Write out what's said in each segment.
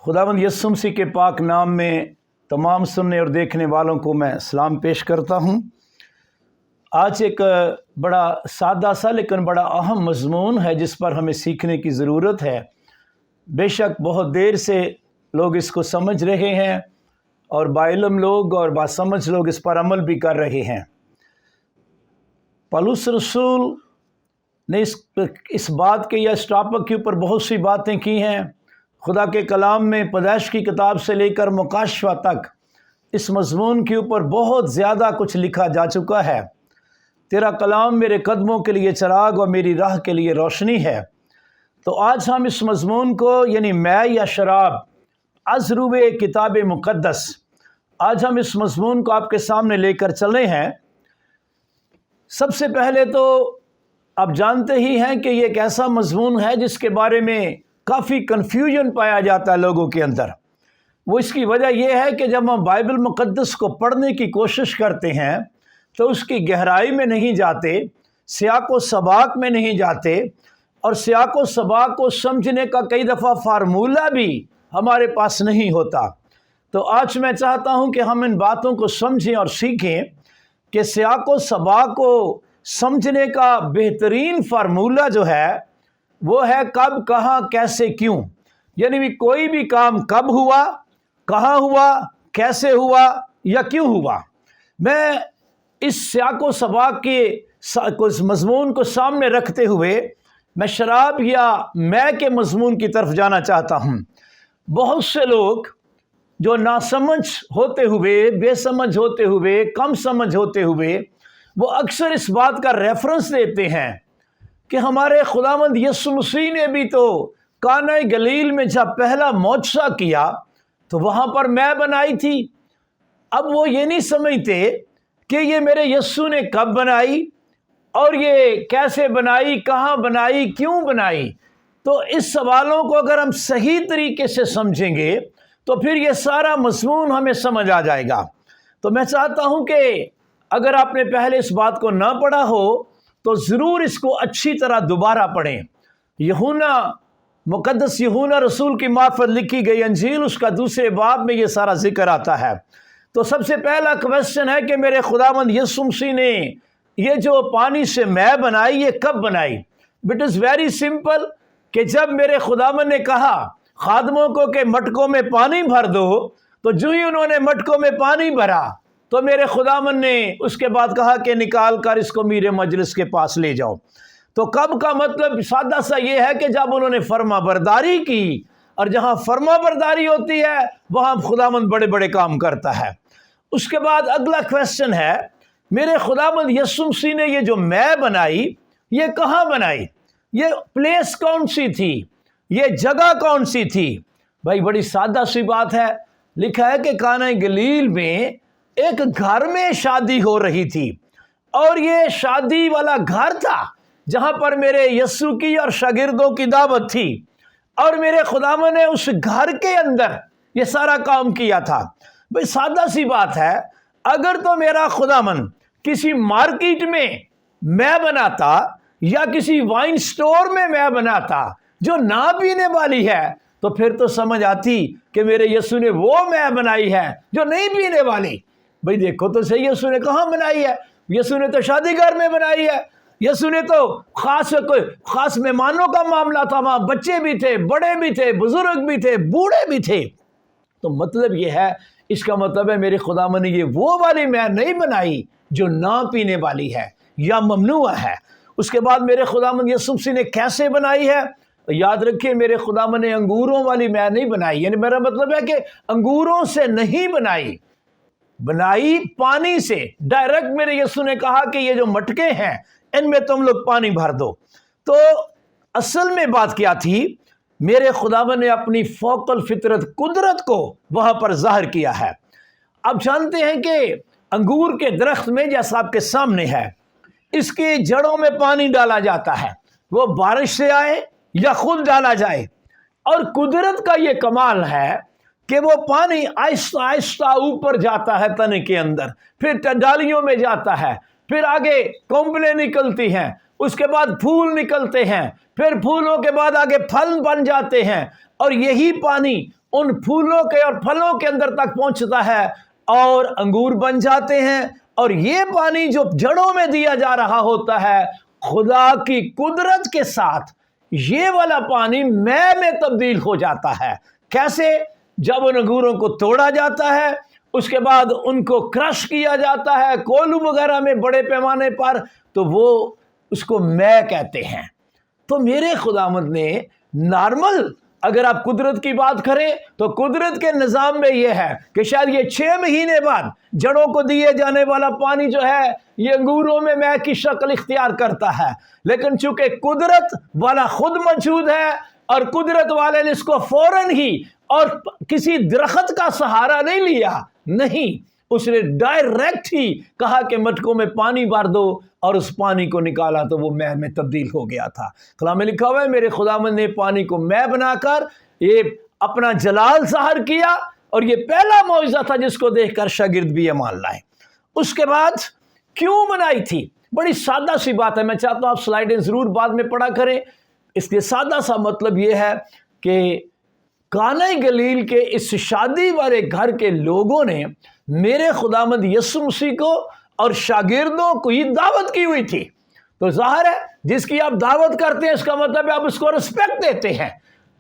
خداوند یسوع مسیح کے پاک نام میں تمام سننے اور دیکھنے والوں کو میں سلام پیش کرتا ہوں۔ آج ایک بڑا سادہ سا لیکن بڑا اہم مضمون ہے جس پر ہمیں سیکھنے کی ضرورت ہے۔ بے شک بہت دیر سے لوگ اس کو سمجھ رہے ہیں اور باعلم لوگ اور باسمجھ لوگ اس پر عمل بھی کر رہے ہیں۔ پولس رسول نے اس بات کے یا اس ٹاپک کے اوپر بہت سی باتیں کی ہیں۔ خدا کے کلام میں پیدائش کی کتاب سے لے کر مکاشفہ تک اس مضمون کے اوپر بہت زیادہ کچھ لکھا جا چکا ہے۔ تیرا کلام میرے قدموں کے لیے چراغ اور میری راہ کے لیے روشنی ہے۔ تو آج ہم اس مضمون کو یعنی میں یا شراب از روئے کتاب مقدس، آج ہم اس مضمون کو آپ کے سامنے لے کر چلے ہیں۔ سب سے پہلے تو آپ جانتے ہی ہیں کہ یہ ایک ایسا مضمون ہے جس کے بارے میں کافی کنفیوژن پایا جاتا ہے لوگوں کے اندر۔ وہ اس کی وجہ یہ ہے کہ جب ہم بائبل مقدس کو پڑھنے کی کوشش کرتے ہیں تو اس کی گہرائی میں نہیں جاتے، سیاق و سباق میں نہیں جاتے، اور سیاق و سباق کو سمجھنے کا کئی دفعہ فارمولہ بھی ہمارے پاس نہیں ہوتا۔ تو آج میں چاہتا ہوں کہ ہم ان باتوں کو سمجھیں اور سیکھیں کہ سیاق و سباق کو سمجھنے کا بہترین فارمولہ جو ہے وہ ہے کب، کہاں، کیسے، کیوں۔ یعنی کوئی بھی کام کب ہوا، کہاں ہوا، کیسے ہوا یا کیوں ہوا۔ میں اس سیاق و سباق کے مضمون کو سامنے رکھتے ہوئے میں شراب یا میں کے مضمون کی طرف جانا چاہتا ہوں۔ بہت سے لوگ جو ناسمجھ ہوتے ہوئے، بے سمجھ ہوتے ہوئے، کم سمجھ ہوتے ہوئے، وہ اکثر اس بات کا ریفرنس دیتے ہیں کہ ہمارے خداوند یسوع مسیح نے بھی تو کانہ گلیل میں جب پہلا معجزہ کیا تو وہاں پر میں بنائی تھی۔ اب وہ یہ نہیں سمجھتے کہ یہ میرے یسوع نے کب بنائی اور یہ کیسے بنائی، کہاں بنائی، کیوں بنائی۔ تو اس سوالوں کو اگر ہم صحیح طریقے سے سمجھیں گے تو پھر یہ سارا مضمون ہمیں سمجھ آ جائے گا۔ تو میں چاہتا ہوں کہ اگر آپ نے پہلے اس بات کو نہ پڑھا ہو تو ضرور اس کو اچھی طرح دوبارہ پڑھیں۔ یوحنا مقدس یوحنا رسول کی معرفت لکھی گئی انجیل، اس کا دوسرے باب میں یہ سارا ذکر آتا ہے۔ تو سب سے پہلا کویسچن ہے کہ میرے خداوند یسوع مسیح نے یہ جو پانی سے میں بنائی یہ کب بنائی؟ اٹ از ویری سمپل کہ جب میرے خداوند نے کہا خادموں کو کہ مٹکوں میں پانی بھر دو، تو جو ہی انہوں نے مٹکوں میں پانی بھرا تو میرے خداوند نے اس کے بعد کہا کہ نکال کر اس کو میرے مجلس کے پاس لے جاؤ۔ تو کب کا مطلب سادہ سا یہ ہے کہ جب انہوں نے فرما برداری کی، اور جہاں فرما برداری ہوتی ہے وہاں خداوند بڑے بڑے کام کرتا ہے۔ اس کے بعد اگلا کویسچن ہے میرے خداوند یسوع مسیح نے یہ جو میں بنائی یہ کہاں بنائی؟ یہ پلیس کون سی تھی؟ یہ جگہ کون سی تھی؟ بھائی بڑی سادہ سی بات ہے، لکھا ہے کہ کانہ گلیل میں ایک گھر میں شادی ہو رہی تھی، اور یہ شادی والا گھر تھا جہاں پر میرے یسوع کی اور شاگردوں کی دعوت تھی، اور میرے خداوند نے اس گھر کے اندر یہ سارا کام کیا تھا۔ بھئی سادہ سی بات ہے، اگر تو میرا خداوند کسی مارکیٹ میں بناتا یا کسی وائن سٹور میں بناتا جو نہ پینے والی ہے تو پھر تو سمجھ آتی کہ میرے یسوع نے وہ میں بنائی ہے جو نہیں پینے والی۔ بھئی دیکھو تو صحیح، یسوع نے کہاں بنائی ہے؟ یسوع نے تو شادی گھر میں بنائی ہے۔ یسوع نے تو خاص مہمانوں کا معاملہ تھا، وہاں بچے بھی تھے، بڑے بھی تھے، بزرگ بھی تھے، بوڑھے بھی تھے۔ تو مطلب یہ ہے، اس کا مطلب ہے میرے خداوند نے یہ وہ والی میں نہیں بنائی جو نہ پینے والی ہے یا ممنوع ہے۔ اس کے بعد میرے خداوند یسوع مسیح نے کیسے بنائی ہے؟ یاد رکھیے میرے خداوند نے انگوروں والی میں نہیں بنائی، یعنی میرا مطلب ہے کہ انگوروں سے نہیں بنائی پانی سے ڈائریکٹ۔ میرے یسوع نے کہا کہ یہ جو مٹکے ہیں ان میں تم لوگ پانی بھر دو۔ تو اصل میں بات کیا تھی؟ میرے خداوند نے اپنی فوق الفطرت قدرت کو وہاں پر ظاہر کیا ہے۔ اب جانتے ہیں کہ انگور کے درخت میں جیسا آپ کے سامنے ہے، اس کی جڑوں میں پانی ڈالا جاتا ہے، وہ بارش سے آئے یا خود ڈالا جائے، اور قدرت کا یہ کمال ہے کہ وہ پانی آہستہ آہستہ اوپر جاتا ہے تنے کے اندر، پھر ڈالیوں میں جاتا ہے، پھر آگے کونپلیں نکلتی ہیں، اس کے بعد پھول نکلتے ہیں، پھر پھولوں کے بعد آگے پھل بن جاتے ہیں، اور یہی پانی ان پھولوں کے اور پھلوں کے اندر تک پہنچتا ہے اور انگور بن جاتے ہیں. اور یہ پانی جو جڑوں میں دیا جا رہا ہوتا ہے خدا کی قدرت کے ساتھ یہ والا پانی میں تبدیل ہو جاتا ہے. کیسے؟ جب ان انگوروں کو توڑا جاتا ہے، اس کے بعد ان کو کرش کیا جاتا ہے کولو وغیرہ میں بڑے پیمانے پر، تو وہ اس کو میں کہتے ہیں. تو میرے خداوند نے نارمل، اگر آپ قدرت کی بات کریں تو قدرت کے نظام میں یہ ہے کہ شاید یہ 6 مہینے بعد جڑوں کو دیے جانے والا پانی جو ہے یہ انگوروں میں کی شکل اختیار کرتا ہے. لیکن چونکہ قدرت والا خود موجود ہے اور قدرت والے نے اس کو فوراً ہی اور کسی درخت کا سہارا نہیں لیا، نہیں، اس نے ڈائریکٹ ہی کہا کہ مٹکوں میں پانی بھر دو اور اس پانی کو نکالا تو وہ میں تبدیل ہو گیا تھا. کلام میں لکھا ہوا ہے میرے خداوند نے پانی کو میں بنا کر یہ اپنا جلال ظاہر کیا، اور یہ پہلا معجزہ تھا جس کو دیکھ کر شاگرد بھی ایمان لائے. اس کے بعد کیوں بنائی تھی؟ بڑی سادہ سی بات ہے، میں چاہتا ہوں آپ سلائیڈیں ضرور بعد میں پڑھا کریں. اس کے سادہ سا مطلب یہ ہے کہ کانہ گلیل کے اس شادی والے گھر کے لوگوں نے میرے خداوند یسوع مسیح کو اور شاگردوں کو یہ دعوت کی ہوئی تھی. تو ظاہر ہے جس کی آپ دعوت کرتے ہیں اس کا مطلب ہے آپ اس کو رسپیکٹ دیتے ہیں.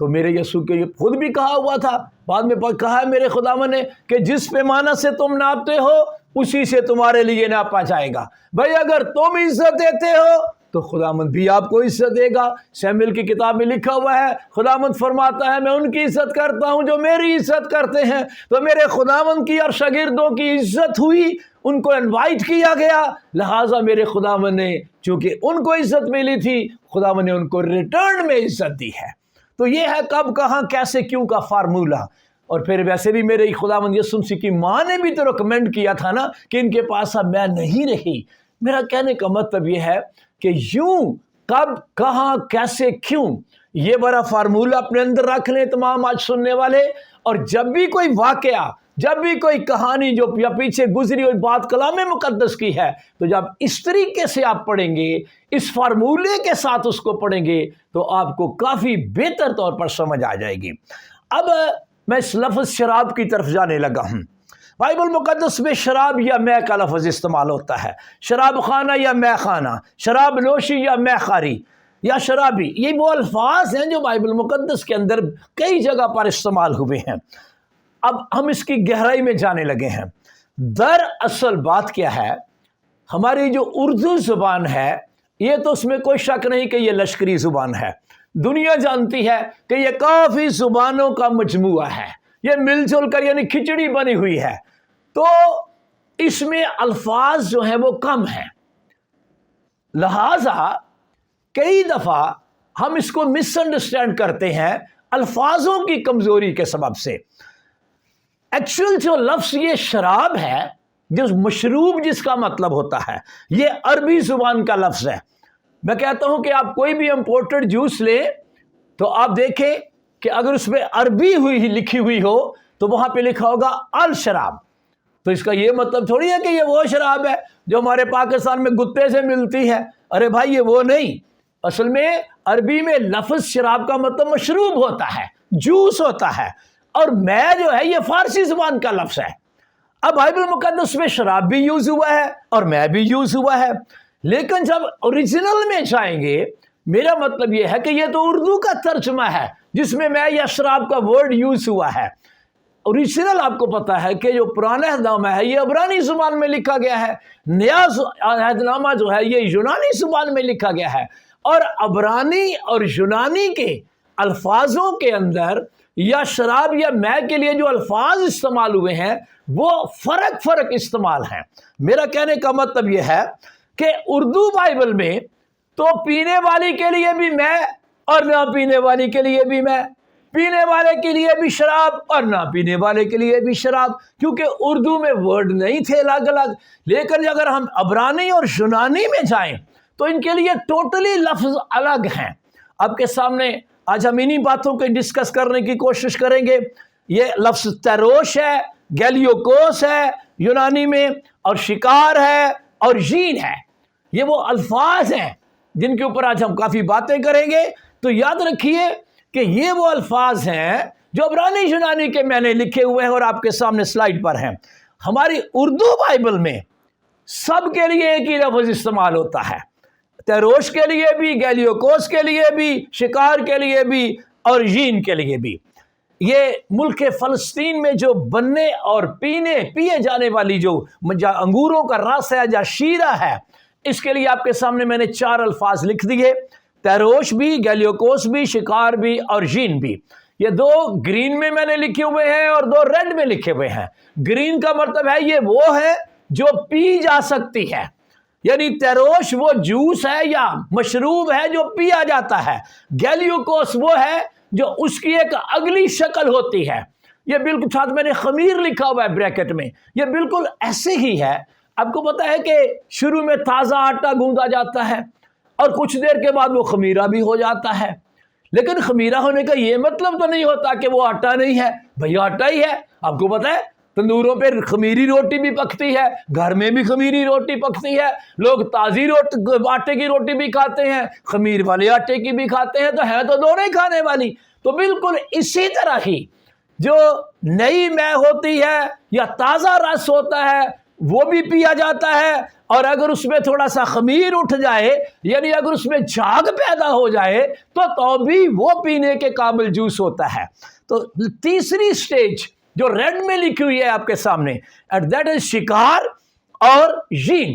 تو میرے یسوع کے یہ خود بھی کہا ہوا تھا، بعد میں کہا ہے میرے خداوند نے کہ جس پیمانہ سے تم ناپتے ہو اسی سے تمہارے لیے ناپا جائے گا. بھائی اگر تم عزت دیتے ہو تو خداوند بھی آپ کو عزت دے گا. سیموئیل کی کتاب میں لکھا ہوا ہے خداوند فرماتا ہے میں ان کی عزت کرتا ہوں جو میری عزت کرتے ہیں. تو میرے خداوند کی اور شاگردوں کی عزت ہوئی، ان کو انوائٹ کیا گیا، لہٰذا میرے خداوند نے چونکہ ان کو عزت ملی تھی خداوند نے ان کو ریٹرن میں عزت دی ہے. تو یہ ہے کب، کہاں، کیسے، کیوں کا فارمولہ. اور پھر ویسے بھی میرے خداوند یسوع مسیح کی ماں نے بھی تو ریکمینڈ کیا تھا نا کہ ان کے پاس اب میں نہیں رہی. میرا کہنے کا مطلب یہ ہے کہ یوں، کب، کہاں، کیسے، کیوں، یہ بڑا فارمولہ اپنے اندر رکھ لیں تمام آج سننے والے. اور جب بھی کوئی واقعہ، جب بھی کوئی کہانی جو یا پیچھے گزری ہوئی بات کلام مقدس کی ہے، تو جب اس طریقے سے آپ پڑھیں گے، اس فارمولے کے ساتھ اس کو پڑھیں گے تو آپ کو کافی بہتر طور پر سمجھ آ جائے گی. اب میں اس لفظ شراب کی طرف جانے لگا ہوں. بائبل مقدس میں شراب یا مے کا لفظ استعمال ہوتا ہے. شراب خانہ یا مے خانہ، شراب نوشی یا مے خواری یا شرابی، یہ وہ الفاظ ہیں جو بائبل مقدس کے اندر کئی جگہ پر استعمال ہوئے ہیں. اب ہم اس کی گہرائی میں جانے لگے ہیں. دراصل بات کیا ہے، ہماری جو اردو زبان ہے یہ تو اس میں کوئی شک نہیں کہ یہ لشکری زبان ہے. دنیا جانتی ہے کہ یہ کافی زبانوں کا مجموعہ ہے، یہ مل جل کر یعنی کھچڑی بنی ہوئی ہے. تو اس میں الفاظ جو ہیں وہ کم ہیں، لہذا کئی دفعہ ہم اس کو مس انڈرسٹینڈ کرتے ہیں الفاظوں کی کمزوری کے سبب سے. ایکچوئل جو لفظ یہ شراب ہے، جو مشروب جس کا مطلب ہوتا ہے، یہ عربی زبان کا لفظ ہے. میں کہتا ہوں کہ آپ کوئی بھی امپورٹڈ جوس لیں تو آپ دیکھیں کہ اگر اس میں عربی لکھی ہوئی ہو تو وہاں پہ لکھا ہوگا الشراب. تو اس کا یہ مطلب تھوڑی ہے کہ یہ وہ شراب ہے جو ہمارے پاکستان میں گتے سے ملتی ہے. ارے بھائی یہ وہ نہیں. اصل میں عربی میں لفظ شراب کا مطلب مشروب ہوتا ہے، جوس ہوتا ہے، اور میں جو ہے یہ فارسی زبان کا لفظ ہے. اب بائبل مقدس میں شراب بھی یوز ہوا ہے اور میں بھی یوز ہوا ہے، لیکن جب اوریجنل میں جائیں گے میرا مطلب یہ ہے کہ یہ تو اردو کا ترجمہ ہے جس میں میں یا شراب کا ورڈ یوز ہوا ہے. اوریجنل آپ کو پتا ہے کہ جو پرانا عہد نامہ ہے یہ عبرانی زبان میں لکھا گیا ہے، نیا عہد نامہ جو ہے یہ یونانی زبان میں لکھا گیا ہے. اور عبرانی اور یونانی کے الفاظوں کے اندر یا شراب یا مے کے لیے جو الفاظ استعمال ہوئے ہیں وہ فرق استعمال ہیں. میرا کہنے کا مطلب یہ ہے کہ اردو بائبل میں تو پینے والی کے لیے بھی مے اور نہ پینے والی کے لیے بھی مے، پینے والے کے لیے بھی شراب اور نہ پینے والے کے لیے بھی شراب، کیونکہ اردو میں ورڈ نہیں تھے الگ الگ. لیکن اگر ہم عبرانی اور یونانی میں جائیں تو ان کے لیے ٹوٹلی لفظ الگ ہیں. آپ کے سامنے آج ہم انہی باتوں کو ڈسکس کرنے کی کوشش کریں گے. یہ لفظ تروش ہے، گیلیوکوس ہے یونانی میں، اور شکار ہے اور ژین ہے. یہ وہ الفاظ ہیں جن کے اوپر آج ہم کافی باتیں کریں گے. تو یاد رکھیے کہ یہ وہ الفاظ ہیں جو عبرانی یونانی کے میں نے لکھے ہوئے ہیں اور آپ کے سامنے سلائیڈ پر ہیں. ہماری اردو بائبل میں سب کے لیے ایک ہی لفظ استعمال ہوتا ہے، تیروش کے لیے بھی، گیلیوکوس کے لیے بھی، شکار کے لیے بھی، اور ژین کے لیے بھی. یہ ملک فلسطین میں جو بننے اور پیے جانے والی جو انگوروں کا رس ہے یا شیرہ ہے، اس کے لیے آپ کے سامنے میں نے 4 الفاظ لکھ دیے: تیروش بھی، گیلیوکوس بھی، شکار بھی اور ژین بھی. یہ 2 گرین میں نے لکھے ہوئے ہیں اور 2 ریڈ میں لکھے ہوئے ہیں. گرین کا مطلب ہے یہ وہ ہے جو پی جا سکتی ہے، یعنی تیروش وہ جوس ہے یا مشروب ہے جو پیا جاتا ہے. گیلیوکوس وہ ہے جو اس کی ایک اگلی شکل ہوتی ہے. یہ بالکل ساتھ میں نے خمیر لکھا ہوا ہے بریکٹ میں، یہ بالکل ایسے ہی ہے. آپ کو پتا ہے کہ شروع میں تازہ آٹا گوندا جاتا ہے اور کچھ دیر کے بعد وہ خمیرہ بھی ہو جاتا ہے. لیکن خمیرہ ہونے کا یہ مطلب تو نہیں ہوتا کہ وہ آٹا نہیں ہے، بھئی آٹا ہی ہے. آپ کو پتا ہے تندوروں پہ خمیری روٹی بھی پکتی ہے، گھر میں بھی خمیری روٹی پکتی ہے. لوگ تازی آٹے کی روٹی بھی کھاتے ہیں، خمیر والے آٹے کی بھی کھاتے ہیں، تو ہے تو دونوں ہی کھانے والی. تو بالکل اسی طرح ہی جو نئی مے ہوتی ہے یا تازہ رس ہوتا ہے وہ بھی پیا جاتا ہے، اور اگر اس میں تھوڑا سا خمیر اٹھ جائے، یعنی اگر اس میں جھاگ پیدا ہو جائے تو بھی وہ پینے کے قابل جوس ہوتا ہے. تو تیسری سٹیج جو ریڈ میں لکھی ہوئی ہے آپ کے سامنے، دیٹ از شکار اور ژین.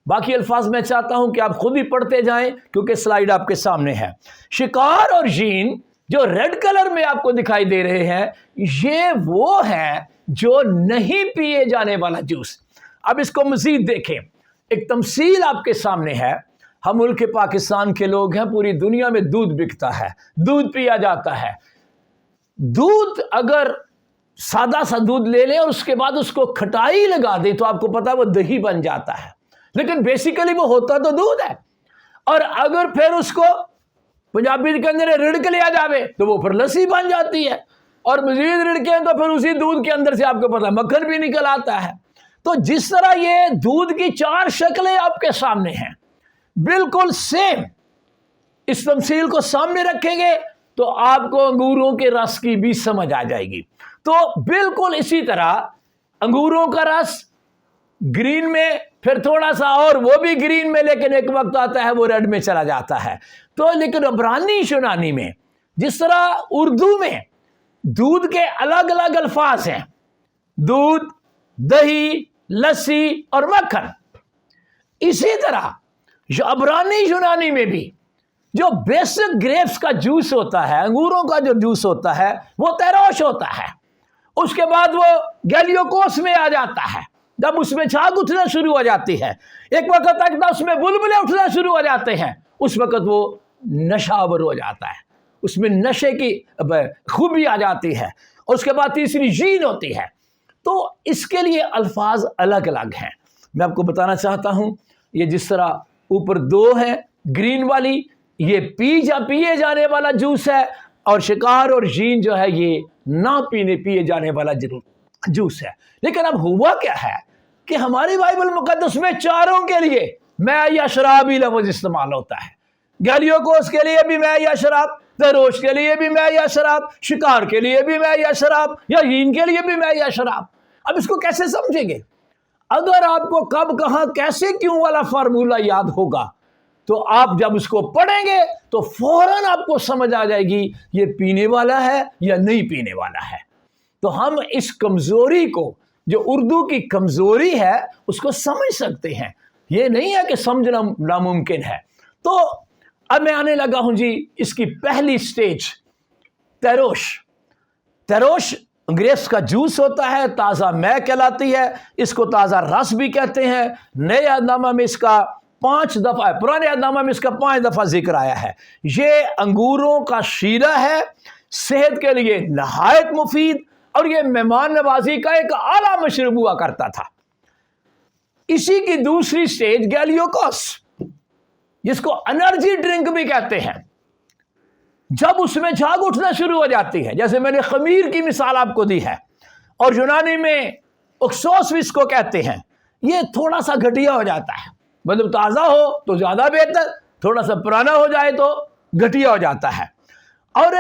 باقی الفاظ میں چاہتا ہوں کہ آپ خود ہی پڑھتے جائیں کیونکہ سلائیڈ آپ کے سامنے ہے. شکار اور ژین جو ریڈ کلر میں آپ کو دکھائی دے رہے ہیں، یہ وہ ہے جو نہیں پیے جانے والا جوس. اب اس کو مزید دیکھیں، ایک تمثیل آپ کے سامنے ہے. ہم ملک پاکستان کے لوگ ہیں، پوری دنیا میں دودھ بکتا ہے، دودھ پیا جاتا ہے. دودھ اگر سادہ سا دودھ لے لیں اور اس کے بعد اس کو کھٹائی لگا دیں تو آپ کو پتا وہ دہی بن جاتا ہے، لیکن بیسیکلی وہ ہوتا تو دودھ ہے. اور اگر پھر اس کو پنجابی کے اندر رڑک لیا جاوے تو وہ پھر لسی بن جاتی ہے، اور مزید رڑکیں تو پھر اسی دودھ کے اندر سے آپ کو پتا مکھن بھی نکل آتا ہے. تو جس طرح یہ دودھ کی 4 شکلیں آپ کے سامنے ہیں، بالکل سیم. اس تمثیل کو سامنے رکھیں گے تو آپ کو انگوروں کے رس کی بھی سمجھ آ جائے گی. تو بالکل اسی طرح انگوروں کا رس گرین میں، پھر تھوڑا سا اور وہ بھی گرین میں، لیکن ایک وقت آتا ہے وہ ریڈ میں چلا جاتا ہے. تو لیکن عبرانی یونانی میں جس طرح اردو میں دودھ کے الگ الگ الفاظ ہیں، دودھ، دہی، لسی اور مکھن، اسی طرح جو عبرانی یونانی میں بھی جو بیسک گریپس کا جوس ہوتا ہے، انگوروں کا جو جوس ہوتا ہے، وہ تیروش ہوتا ہے. اس کے بعد وہ گیلیوکوس میں آ جاتا ہے، جب اس میں جھاگ اٹھنا شروع ہو جاتی ہے. ایک وقت تک اس میں بلبلے اٹھنا شروع ہو جاتے ہیں، اس وقت وہ نشاور ہو جاتا ہے، اس میں نشے کی خوبی آ جاتی ہے. اور اس کے بعد تیسری ژین ہوتی ہے. تو اس کے لیے الفاظ الگ الگ ہیں. میں آپ کو بتانا چاہتا ہوں، یہ جس طرح اوپر 2 ہیں گرین والی، یہ پیے جانے والا جوس ہے، اور شکار اور ژین جو ہے یہ نہ پیے جانے والا جوس ہے. لیکن اب ہوا کیا ہے کہ ہماری بائبل مقدس میں چاروں کے لیے مے یا شراب ہی لفظ استعمال ہوتا ہے. گیلیوکوس کے لیے بھی مے یا شراب، تیروش کے لیے بھی مے یا شراب، شکار کے لیے بھی مے یا شراب، یا ژین کے لیے بھی مے یا شراب. اب اس کو کیسے سمجھیں گے؟ اگر آپ کو کب، کہاں، کیسے، کیوں والا فارمولہ یاد ہوگا تو آپ جب اس کو پڑھیں گے تو فوراً آپ کو سمجھ آ جائے گی یہ پینے والا ہے یا نہیں پینے والا ہے. تو ہم اس کمزوری کو، جو اردو کی کمزوری ہے، اس کو سمجھ سکتے ہیں. یہ نہیں ہے کہ سمجھنا ناممکن ہے. تو اب میں آنے لگا ہوں جی اس کی پہلی سٹیج، تیروش. تیروش گریپس کا جوس ہوتا ہے، تازہ مے کہلاتی ہے. اس کو تازہ رس بھی کہتے ہیں. نئے عہد نامہ میں اس کا 5 دفعہ، پرانے عہد نامہ میں اس کا 5 دفعہ ذکر آیا ہے. یہ انگوروں کا شیرہ ہے، صحت کے لیے نہایت مفید، اور یہ مہمان نوازی کا ایک اعلیٰ مشروب ہوا کرتا تھا. اسی کی دوسری سٹیج گیلیوکوس، جس کو انرجی ڈرنک بھی کہتے ہیں. جب اس میں جھاگ اٹھنا شروع ہو جاتی ہے، جیسے میں نے خمیر کی مثال آپ کو دی ہے، اور یونانی میں اکسوس اس کو کہتے ہیں، یہ تھوڑا سا گھٹیا ہو جاتا ہے. مطلب تازہ ہو تو زیادہ بہتر، تھوڑا سا پرانا ہو جائے تو گھٹیا ہو جاتا ہے. اور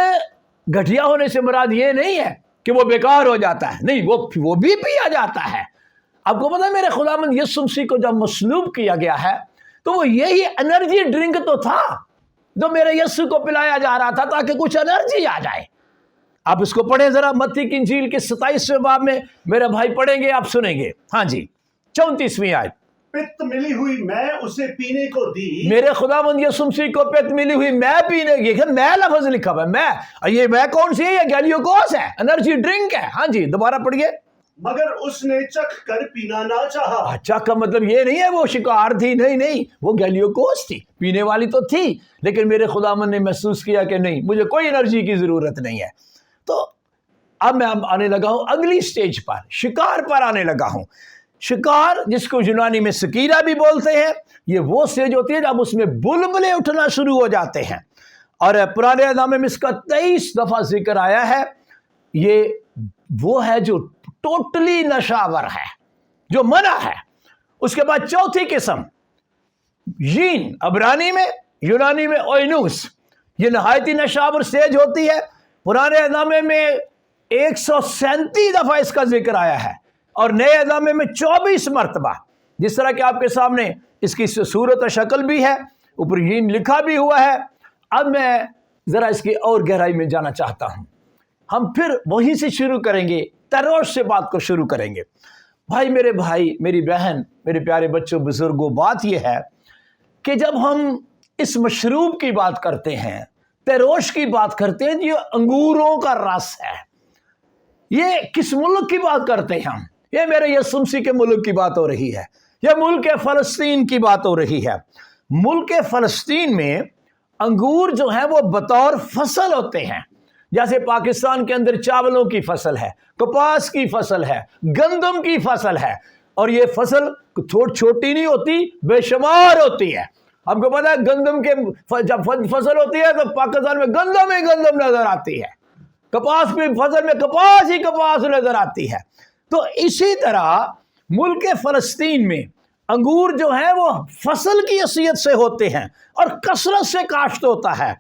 گھٹیا ہونے سے مراد یہ نہیں ہے کہ وہ بیکار ہو جاتا ہے، نہیں، وہ بھی پیا جاتا ہے۔ آپ کو پتہ ہے میرے خداوند یسوع مسیح کو جب مصلوب کیا گیا ہے تو وہ یہی انرجی ڈرنک تو تھا جو میرے یسوع کو پلایا جا رہا تھا تاکہ کچھ انرجی آ جائے۔ آپ اس کو پڑھیں ذرا، متی کی انجیل کے 27ویں باب میں، میرے بھائی پڑھیں گے، آپ سنیں گے۔ ہاں جی، 34ویں آیت۔ پت ملی ہوئی میں اسے پینے کو دی، میرے خداوند یسوع مسیح کو پت ملی ہوئی میں پینے کی، میں لفظ لکھا ہوا ہے، میں، یہ میں کون سی ہے؟ یہ گیلیوکوس ہے، انرجی ڈرنک ہے۔ ہاں جی، دوبارہ پڑھیے۔ مگر اس نے چکھ کر پینا نہ چاہا۔ اچھا، کا مطلب یہ نہیں ہے وہ شکار تھی، نہیں، وہ گیلیوکوس تھی، پینے والی تو تھی، لیکن میرے خداوند نے محسوس کیا کہ نہیں، مجھے کوئی انرجی کی ضرورت نہیں ہے۔ تو اب میں آنے لگا ہوں اگلی سٹیج پر، شکار پر آنے لگا ہوں۔ شکار، جس کو یونانی میں سکیرا بھی بولتے ہیں، یہ وہ سٹیج ہوتی ہے جب اس میں بلبلے اٹھنا شروع ہو جاتے ہیں، اور پرانے نامے میں اس کا 23 دفعہ ذکر آیا ہے۔ یہ وہ ہے جو ٹوٹلی نشاور ہے، جو منع ہے۔ اس کے بعد چوتھی قسم یین، عبرانی میں، یونانی میں اوئنوس، یہ نہایتی نشاور سٹیج ہوتی ہے۔ پرانے نامے میں 137 دفعہ اس کا ذکر آیا ہے، اور نئے نامے میں 24 مرتبہ، جس طرح کہ آپ کے سامنے اس کی صورت و شکل بھی ہے، اوپر یین لکھا بھی ہوا ہے۔ اب میں ذرا اس کی اور گہرائی میں جانا چاہتا ہوں۔ ہم پھر وہیں سے شروع کریں گے، تروش سے بات کو شروع کریں گے۔ بھائی، میری بہن، میرے پیارے بچوں، بزرگوں، بات یہ ہے کہ جب ہم اس مشروب کی بات کرتے ہیں، تروش کی بات کرتے ہیں، یہ انگوروں کا رس ہے۔ یہ کس ملک کی بات کرتے ہیں ہم؟ یہ میرے یسوع مسیح کے ملک کی بات ہو رہی ہے، یہ ملک فلسطین کی بات ہو رہی ہے۔ ملک فلسطین میں انگور جو ہیں وہ بطور فصل ہوتے ہیں، جیسے پاکستان کے اندر چاولوں کی فصل ہے، کپاس کی فصل ہے، گندم کی فصل ہے، اور یہ فصل چھوٹی نہیں ہوتی، بے شمار ہوتی ہے۔ آپ کو پتا ہے گندم کے جب فصل ہوتی ہے تو پاکستان میں گندم ہی گندم نظر آتی ہے، کپاس کی فصل میں کپاس ہی کپاس نظر آتی ہے۔ تو اسی طرح ملک فلسطین میں انگور جو ہیں وہ فصل کی حیثیت سے ہوتے ہیں اور کثرت سے کاشت ہوتا ہے۔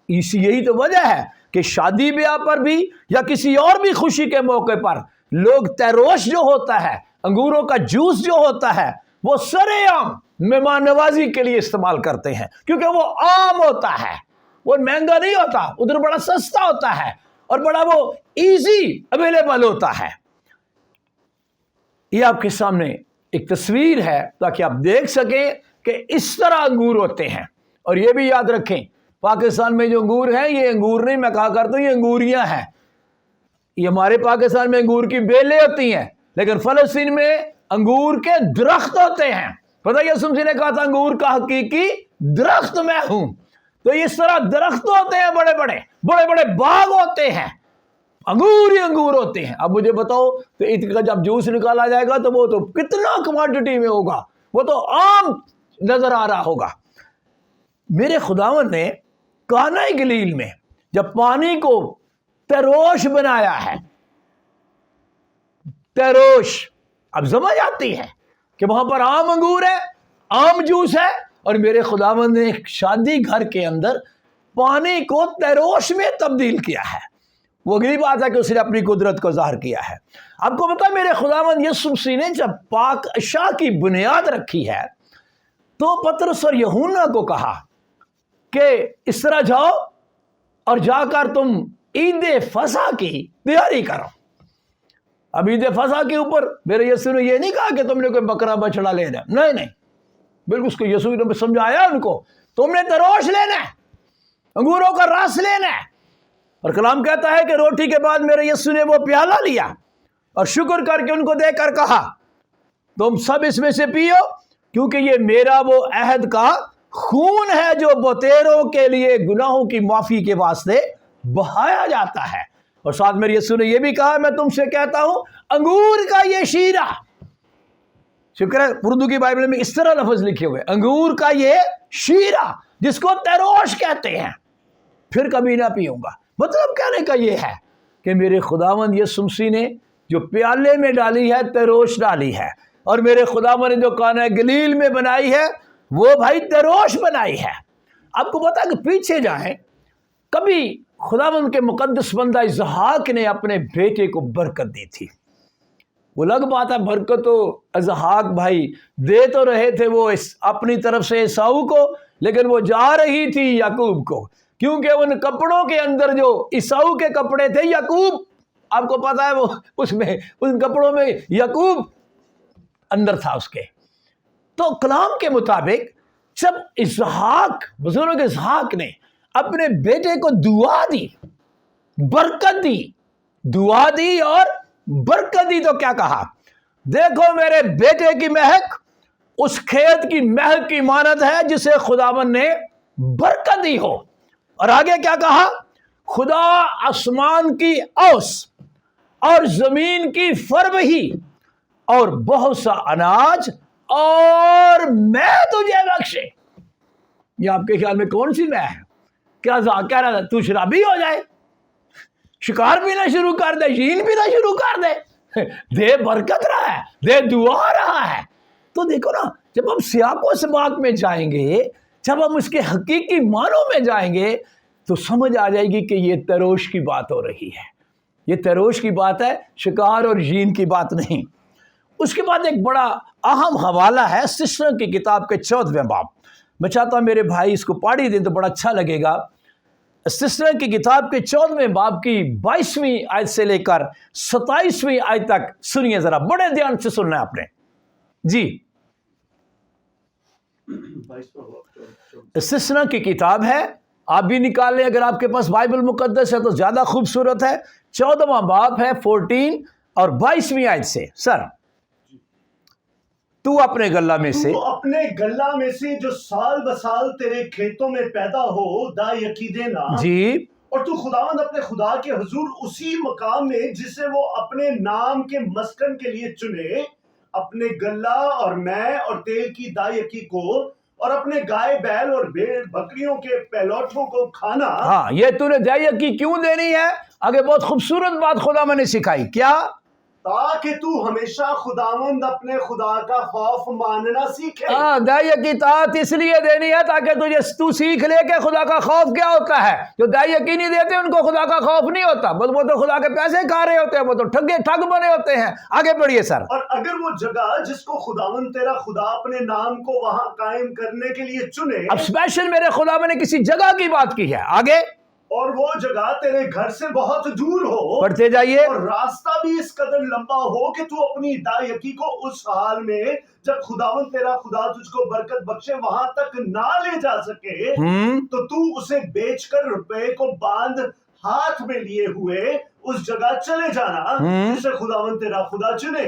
یہی تو وجہ ہے کہ شادی بیاہ پر بھی یا کسی اور بھی خوشی کے موقع پر لوگ تروش جو ہوتا ہے، انگوروں کا جوس جو ہوتا ہے، وہ سرے عام مہمان نوازی کے لیے استعمال کرتے ہیں، کیونکہ وہ عام ہوتا ہے، وہ مہنگا نہیں ہوتا، ادھر بڑا سستا ہوتا ہے اور بڑا وہ ایزی اویلیبل ہوتا ہے۔ یہ آپ کے سامنے ایک تصویر ہے تاکہ آپ دیکھ سکیں کہ اس طرح انگور ہوتے ہیں۔ اور یہ بھی یاد رکھیں، پاکستان میں جو انگور ہیں یہ انگور نہیں، میں کہا کرتا ہوں یہ انگوریاں ہیں۔ یہ ہمارے پاکستان میں انگور کی بیلیں ہوتی ہیں، لیکن فلسطین میں انگور کے درخت ہوتے ہیں۔ پتہ یسوع مسیح نے کہا تھا انگور کا حقیقی درخت میں ہوں۔ تو اس طرح درخت ہوتے ہیں، بڑے بڑے باغ ہوتے ہیں، انگور ہی انگور ہوتے ہیں۔ اب مجھے بتاؤ تو اس کا جب جوس نکالا جائے گا تو وہ تو کتنا کوانٹٹی میں ہوگا، وہ تو عام نظر آ رہا ہوگا۔ میرے خداوند نے کانا گلیل میں جب پانی کو تروش بنایا ہے، تروش، اب سمجھ آتی ہے کہ وہاں پر عام انگور ہے، عام جوس ہے، اور میرے خداوند نے ایک شادی گھر کے اندر پانی کو تروش میں تبدیل کیا ہے۔ وہ اگلی بات ہے کہ اس نے اپنی قدرت کو ظاہر کیا ہے۔ آپ کو پتا میرے خداوند یسوع مسیح نے جب پاک اشیاء کی بنیاد رکھی ہے تو پطرس اور یوحنا کو کہا کہ اس طرح جاؤ اور جا کر تم عید فصح کی تیاری کرو۔ اب عید فصح کے اوپر میرے یسوع نے یہ نہیں کہا کہ تم نے کوئی بکرا بچڑا لینا، نہیں، بالکل اس کو یسوع نے سمجھایا ان کو، تم نے تروش لینا ہے، انگوروں کا رس لینا ہے۔ اور کلام کہتا ہے کہ روٹی کے بعد میرے یسوع نے وہ پیالہ لیا اور شکر کر کے ان کو دے کر کہا تم سب اس میں سے پیو، کیونکہ یہ میرا وہ عہد کا خون ہے جو بتیروں کے لیے گناہوں کی معافی کے واسطے بہایا جاتا ہے۔ اور ساتھ میرے یسوع نے یہ بھی کہا میں تم سے کہتا ہوں انگور کا یہ شیرہ، شکر ہے اردو کی بائبل میں اس طرح لفظ لکھے ہوئے، انگور کا یہ شیرہ جس کو تروش کہتے ہیں، پھر کبھی نہ پیوں گا۔ مطلب کہنے کا یہ ہے کہ میرے خداوند یسوع مسیح نے جو پیالے میں ڈالی ہے تروش ڈالی ہے، اور میرے خداوند نے جو کانا گلیل میں بنائی ہے وہ بھائی تروش بنائی ہے۔ آپ کو پتا کہ پیچھے جائیں، کبھی خداوند کے مقدس بندہ اسحاق نے اپنے بیٹے کو برکت دی تھی. وہ الگ بات ہے، برکت تو اسحاق بھائی دے تو رہے تھے وہ اپنی طرف سے عیساؤ کو، لیکن وہ جا رہی تھی یعقوب کو، کیونکہ ان کپڑوں کے اندر جو عیساؤ کے کپڑے تھے، یعقوب آپ کو پتا ہے وہ اس میں ان کپڑوں میں یعقوب اندر تھا اس کے. تو کلام کے مطابق جب اسحاق، بزرگ اسحاق نے اپنے بیٹے کو دعا دی، برکت دی، دعا دی اور برکت دی، تو کیا کہا؟ دیکھو میرے بیٹے کی مہک اس کھیت کی مہک کی مانند ہے جسے خداوند نے برکت دی ہو. اور آگے کیا کہا؟ خدا آسمان کی اوس اور زمین کی فربہی اور بہت سا اناج اور میں تجھے بخشے. یہ آپ کے خیال میں کون سی میں ہے؟ کیا کہہ رہا تھا تو شرابی ہو جائے، شکار پینا شروع کر دے، شین پینا شروع کر دے؟ دے برکت رہا ہے، دے دعا رہا ہے. تو دیکھو نا، جب ہم سیاق و سباق میں جائیں گے، جب ہم اس کے حقیقی معنوں میں جائیں گے، تو سمجھ آ جائے گی کہ یہ تروش کی بات ہو رہی ہے. یہ تروش کی بات ہے، شکار اور ژین کی بات نہیں. اس کے بعد ایک بڑا اہم حوالہ ہے سسٹر کی کتاب کے 14ویں باب. میں چاہتا ہوں میرے بھائی اس کو پڑھ دیں تو بڑا اچھا لگے گا. سسٹر کی کتاب کے 14ویں باب کی 22ویں آیت سے لے کر 27ویں آیت تک سنیے، ذرا بڑے دھیان سے سننا ہے آپ نے. جی، سسٹر کی کتاب ہے، آپ بھی نکال لیں اگر آپ کے پاس بائبل مقدس ہے تو زیادہ خوبصورت ہے. 14واں باب ہے 14 اور 22ویں آیت سے. سر، تو اپنے غلہ میں سے، تو اپنے غلہ میں سے جو سال بسال تیرے کھیتوں میں پیدا ہو دا یکی دینا. جی، اور تو خداوند اپنے خدا کے حضور اسی مقام میں جسے وہ اپنے نام کے مسکن کے لیے چنے، اپنے غلہ اور میں اور تیل کی دا یکی کو اور اپنے گائے بیل اور بھیڑ بکریوں کے پہلوٹوں کو کھانا. ہاں، یہ تو نے دا یکی کیوں دینی ہے؟ آگے بہت خوبصورت بات خدا میں نے سکھائی. کیا؟ تاکہ تو ہمیشہ خداوند اپنے خدا کا خوف ماننا سیکھے. ہاں، دائی کی اطاعت اس لیے دینی ہے تاکہ تو سیکھ لے کہ خدا کا خوف کیا ہوتا ہے. جو دائی یقینی دیتے ان کو خدا کا خوف نہیں ہوتا، وہ تو خدا کے پیسے کھا رہے ہوتے ہیں، وہ تو ٹھگ بنے ہوتے ہیں. آگے بڑھیے سر. اور اگر وہ جگہ جس کو خداوند تیرا خدا اپنے نام کو وہاں قائم کرنے کے لیے چنے، اب اسپیشل میرے خدا میں نے کسی جگہ کی بات کی ہے. آگے، اور وہ جگہ تیرے گھر سے بہت دور ہو، پڑھتے جائیے، اور راستہ بھی اس قدر لمبا ہو کہ تو اپنی دائیکی کو اس حال میں جب خداوند تیرا خدا تجھ کو برکت بخشے وہاں تک نہ لے جا سکے، تو اسے بیچ کر روپے کو باندھ ہاتھ میں لیے ہوئے اس جگہ چلے جانا جسے خداوند تیرا خدا چنے.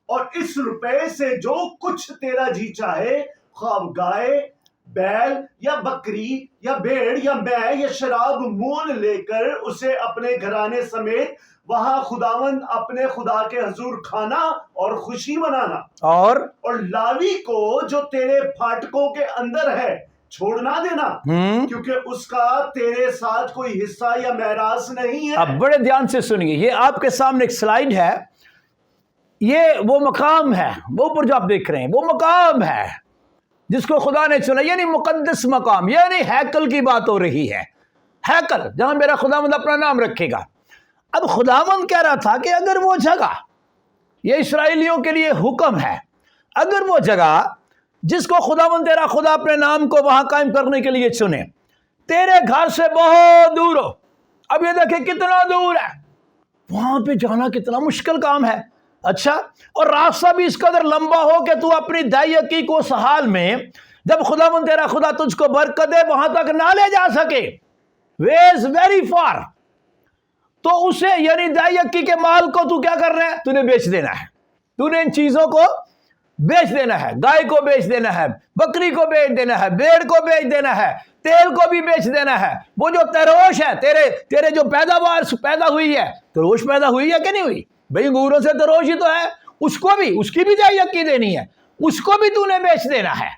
اور اس روپے سے جو کچھ تیرا جی چاہے، خواہ گائے بیل یا بکری یا بھیڑ یا میں یا شراب مول لے کر اسے اپنے گھرانے سمیت وہاں خداوند اپنے خدا کے حضور کھانا اور خوشی منانا. اور لاوی کو جو تیرے پھاٹکوں کے اندر ہے چھوڑ نہ دینا، کیونکہ اس کا تیرے ساتھ کوئی حصہ یا میراث نہیں ہے. اب بڑے دھیان سے سنیے، یہ آپ کے سامنے ایک سلائیڈ ہے، یہ وہ مقام ہے، وہ اوپر جو آپ دیکھ رہے ہیں وہ مقام ہے جس کو خدا نے چنا، یعنی مقدس مقام، یعنی ہیکل کی بات ہو رہی ہے. ہیکل جہاں میرا خداوند اپنا نام رکھے گا. اب خداوند کہہ رہا تھا کہ اگر وہ جگہ، یہ اسرائیلیوں کے لیے حکم ہے، اگر وہ جگہ جس کو خداوند تیرا خدا اپنے نام کو وہاں قائم کرنے کے لیے چنے تیرے گھر سے بہت دور ہو. اب یہ دیکھیں کتنا دور ہے، وہاں پہ جانا کتنا مشکل کام ہے. اچھا، اور راستہ بھی اس قدر لمبا ہو کہ تو اپنی دائیکی کو اس حال میں جب خداوند تیرا خدا تجھ کو برکت دے وہاں تک نہ لے جا سکے. ویز ویری فار. تو اسے یعنی دائیکی کے مال کو تو کیا کر رہا ہے؟ تو نے بیچ دینا ہے. تو نے ان چیزوں کو بیچ دینا ہے، گائے کو بیچ دینا ہے، بکری کو بیچ دینا ہے، بھیڑ کو بیچ دینا ہے، تیل کو بھی بیچ دینا ہے. وہ جو تروش ہے تیرے جو پیداوار پیدا ہوئی ہے، تروش پیدا ہوئی ہے کہ نہیں ہوئی؟ بھئی انگوروں سے تروش ہی تو ہے، اس کی بھی دائیکی دینی ہے، اس کو بھی تو نے بیچ دینا ہے.